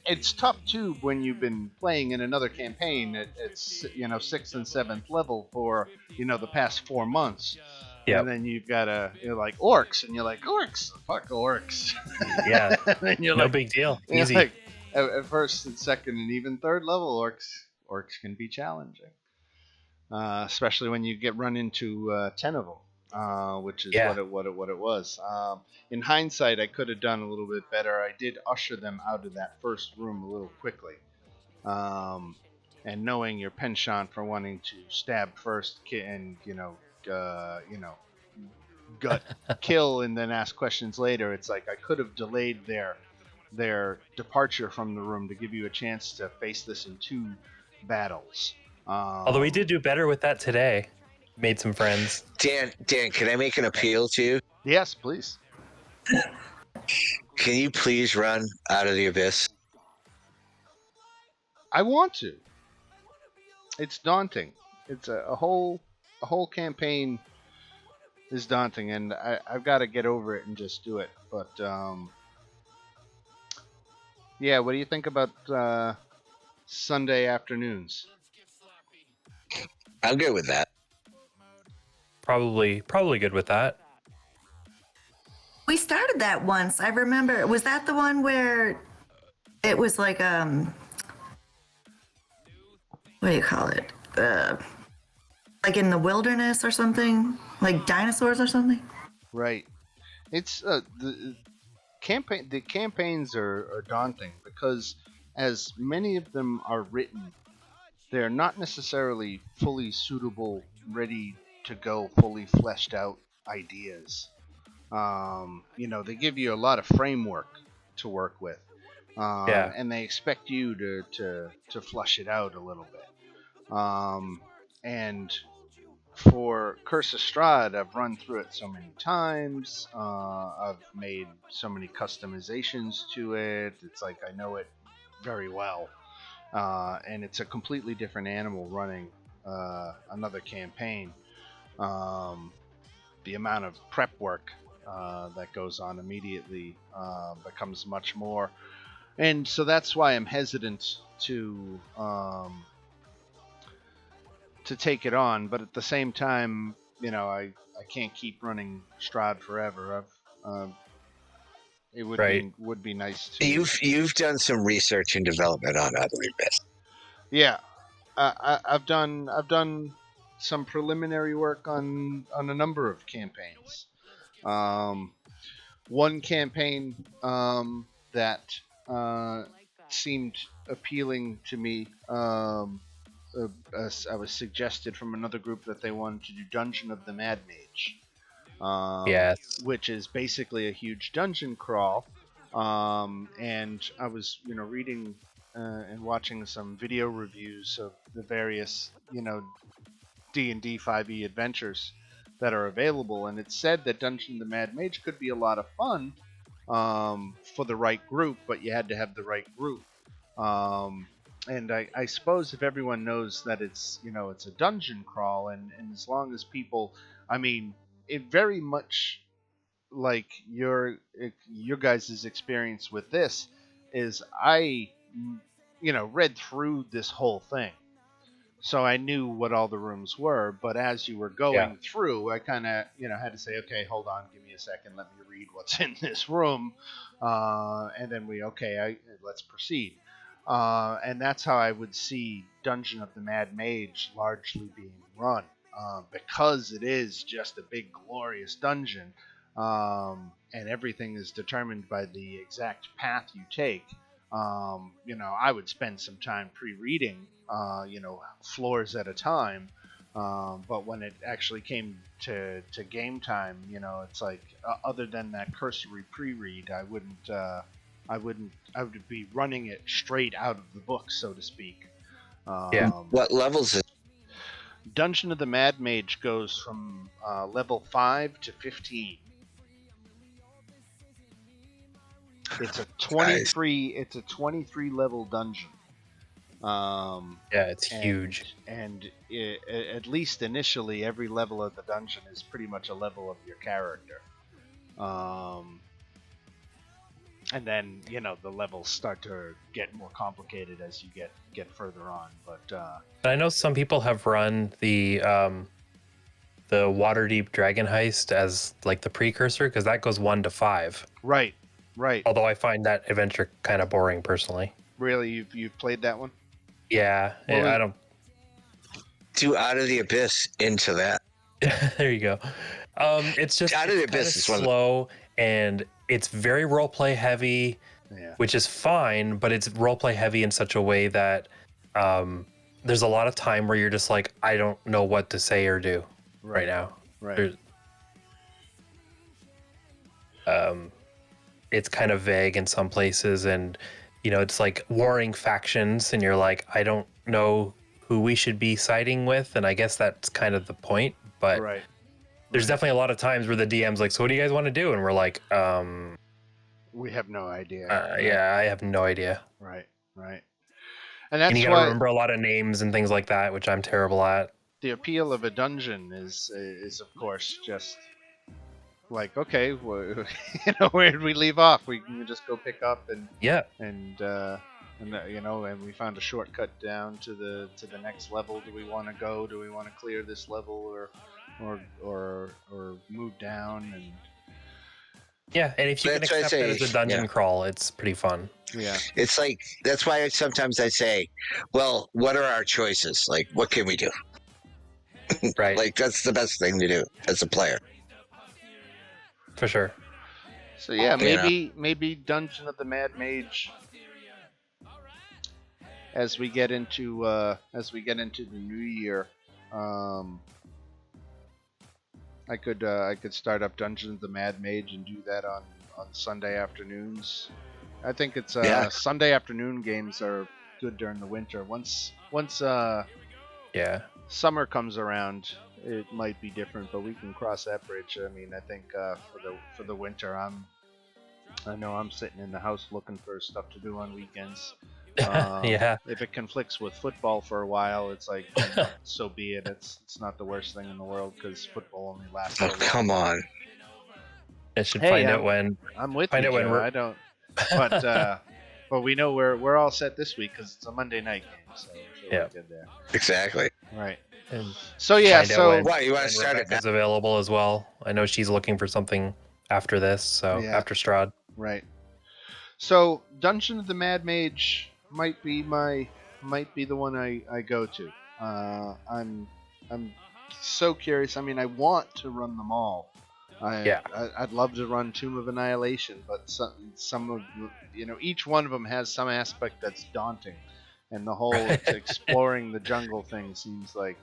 it's tough too when you've been playing in another campaign at sixth and seventh level for the past 4 months, and Yep. then you're like orcs, and you're like orcs, fuck orcs, Yeah. and then No big deal. you're Easy. like at first and second and even third level orcs can be challenging, especially when you get run into 10 of them. Which is Yeah. what it was. In hindsight, I could have done a little bit better. I did usher them out of that first room a little quickly, and knowing your penchant for wanting to stab first and gut kill and then ask questions later, it's like I could have delayed their departure from the room to give you a chance to face this in two battles. Although we did do better with that today. Made some friends. Dan, can I make an appeal to you? Yes, please. Can you please run out of the abyss? I want to. It's daunting. It's a whole campaign is daunting, and I've got to get over it and just do it. But yeah, what do you think about Sunday afternoons? I'm good with that. Probably good with that. We started that once. I remember. Was that the one where it was like what do you call it? Like in the wilderness or something? Like dinosaurs or something? Right. It's the campaign. The campaigns are daunting because as many of them are written, they're not necessarily fully suitable, ready to go, fully fleshed out ideas. They give you a lot of framework to work with, Yeah. and they expect you to flush it out a little bit. And for Curse of Strahd, I've run through it so many times. I've made so many customizations to it. It's like I know it very well, and it's a completely different animal running another campaign. The amount of prep work that goes on immediately becomes much more, and so that's why I'm hesitant to take it on. But at the same time, I can't keep running Strahd forever. It Right. would be nice to. You've done some research and development on Out of the Abyss. Yeah, I've done some preliminary work on a number of campaigns. Um, One campaign that seemed appealing to me. I was suggested from another group that they wanted to do Dungeon of the Mad Mage, Yes. which is basically a huge dungeon crawl. And I was, reading and watching some video reviews of the various, D&D 5e adventures that are available, and it said that Dungeon of the Mad Mage could be a lot of fun for the right group, but you had to have the right group. And I suppose if everyone knows that it's a dungeon crawl, and as long as people, I mean, it very much like your guys' experience with this is I read through this whole thing, so I knew what all the rooms were. But as you were Yeah. going through, I kind of had to say, okay, hold on, give me a second, let me read what's in this room, and then let's proceed. And that's how I would see Dungeon of the Mad Mage largely being run, because it is just a big glorious dungeon, and everything is determined by the exact path you take. I would spend some time pre-reading, floors at a time. But when it actually came to game time, it's like, other than that cursory pre-read, I would be running it straight out of the book, so to speak. Yeah. What levels is Dungeon of the Mad Mage goes from level 5 to 15. It's a 23. It's a 23 level dungeon. Yeah, it's huge. And at least initially, every level of the dungeon is pretty much a level of your character. And then the levels start to get more complicated as you get further on. But I know some people have run the Waterdeep Dragon Heist as like the precursor, because that goes 1 to 5. right. Although I find that adventure kind of boring personally. Really, you've played that one? Yeah, Well, I don't. do Out of the Abyss into that? There you go. It's just Out of the kind of Abyss is one of the- slow, and it's very roleplay heavy, Yeah. which is fine, but it's roleplay heavy in such a way that there's a lot of time where you're just like, I don't know what to say or do right now. Right. There's- it's kind of vague in some places, and it's like warring factions, and you're like, I don't know who we should be siding with, and I guess that's kind of the point. But Right. there's definitely a lot of times where the DM's like, so what do you guys want to do? And we're like, We have no idea. yeah, I have no idea. Right. And And that's you got to why remember a lot of names and things like that, which I'm terrible at. the appeal of a dungeon is of course just like, okay, where did we leave off? We can just go pick up and Yeah. and we found a shortcut down to the next level. Do we want to go? Do we want to clear this level or move down? And Yeah, and if you can That's what I accept it say, as a dungeon yeah. crawl, it's pretty fun. yeah, It's like, that's why sometimes I say, well, what are our choices? Like, what can we do? Right. Like, that's the best thing to do as a player. For sure. so yeah, You maybe Dungeon of the Mad Mage, as we get into the new year, I could start up Dungeon of the Mad Mage and do that on Sunday afternoons. I think it's Yeah. Sunday afternoon games are good during the winter. Once Yeah. summer comes around, it might be different, but we can cross that bridge. I mean, I think for the winter, I know I'm sitting in the house looking for stuff to do on weekends. Yeah. If it conflicts with football for a while, it's like, so be it. It's not the worst thing in the world, because football only lasts so Oh, long. come on. I should Hey, find out when. I'm with Find you, out when Joe. we're- I don't, but we know we're all set this week because it's a Monday night game, so Yeah. we're good there. Exactly. Right. And So yeah, find out so when- Why, you want when to start it now? Rebecca's available as well. I know she's looking for something after this, so Yeah. after Strahd. right. So Dungeon of the Mad Mage might be the one I go to. I'm so curious. I mean, I want to run them all. I'd love to run Tomb of Annihilation, but some of each one of them has some aspect that's daunting, and the whole exploring the jungle thing seems like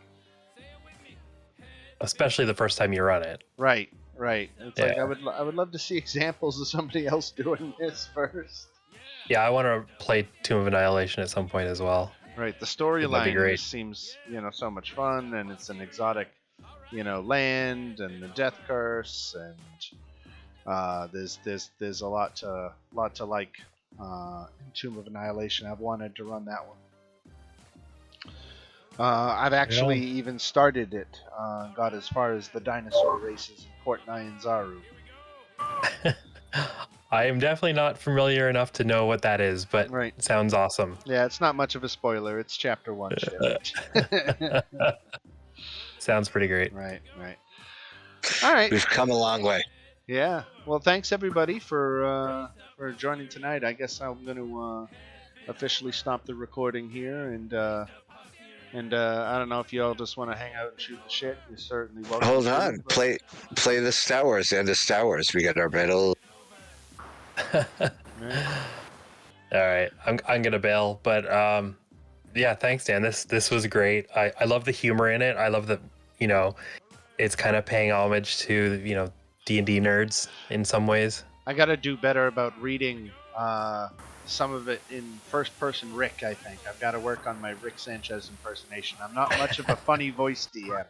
Especially the first time you run it. right. Right. It's Yeah. like I would love to see examples of somebody else doing this first. Yeah, I want to play Tomb of Annihilation at some point as well. Right. The That'd be storyline great. just seems, so much fun, and it's an exotic, land and the death curse, and there's a lot to like in Tomb of Annihilation. I've wanted to run that one. I've actually even started it. Got as far as the dinosaur races in Port Nyanzaru. I am definitely not familiar enough to know what that is, but Right. it sounds awesome. Yeah, it's not much of a spoiler. It's chapter 1 shit. Sounds pretty great. Right. All right. We've come a long way. Yeah. Well, thanks everybody for joining tonight. I guess I'm going to officially stop the recording here, and I don't know if you all just want to hang out and shoot the shit. You're certainly welcome. Hold to, on. but- Play the Star Wars and the Star Wars. We got our medal. All right, I'm gonna bail, but yeah, thanks, Dan. This was great. I love the humor in it. I love that it's kind of paying homage to D&D nerds in some ways. I got to do better about reading some of it in first person Rick, I think. I've got to work on my Rick Sanchez impersonation. I'm not much of a funny voice DM,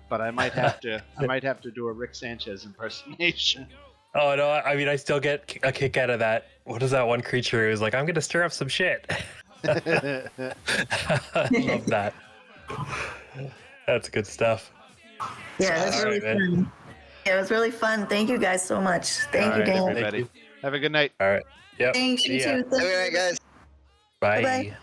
but I might have to do a Rick Sanchez impersonation. Oh no, I mean I still get a kick out of that. What is that one creature who's like, I'm gonna stir up some shit? I love that. That's good stuff. Yeah, that's All really right, man. fun. Yeah, it was really fun. Thank you guys so much. Thank All you, right, Dan. everybody. Have a good night. All right. Yep. Thanks, you See ya. too. All right, guys. Bye. Bye-bye.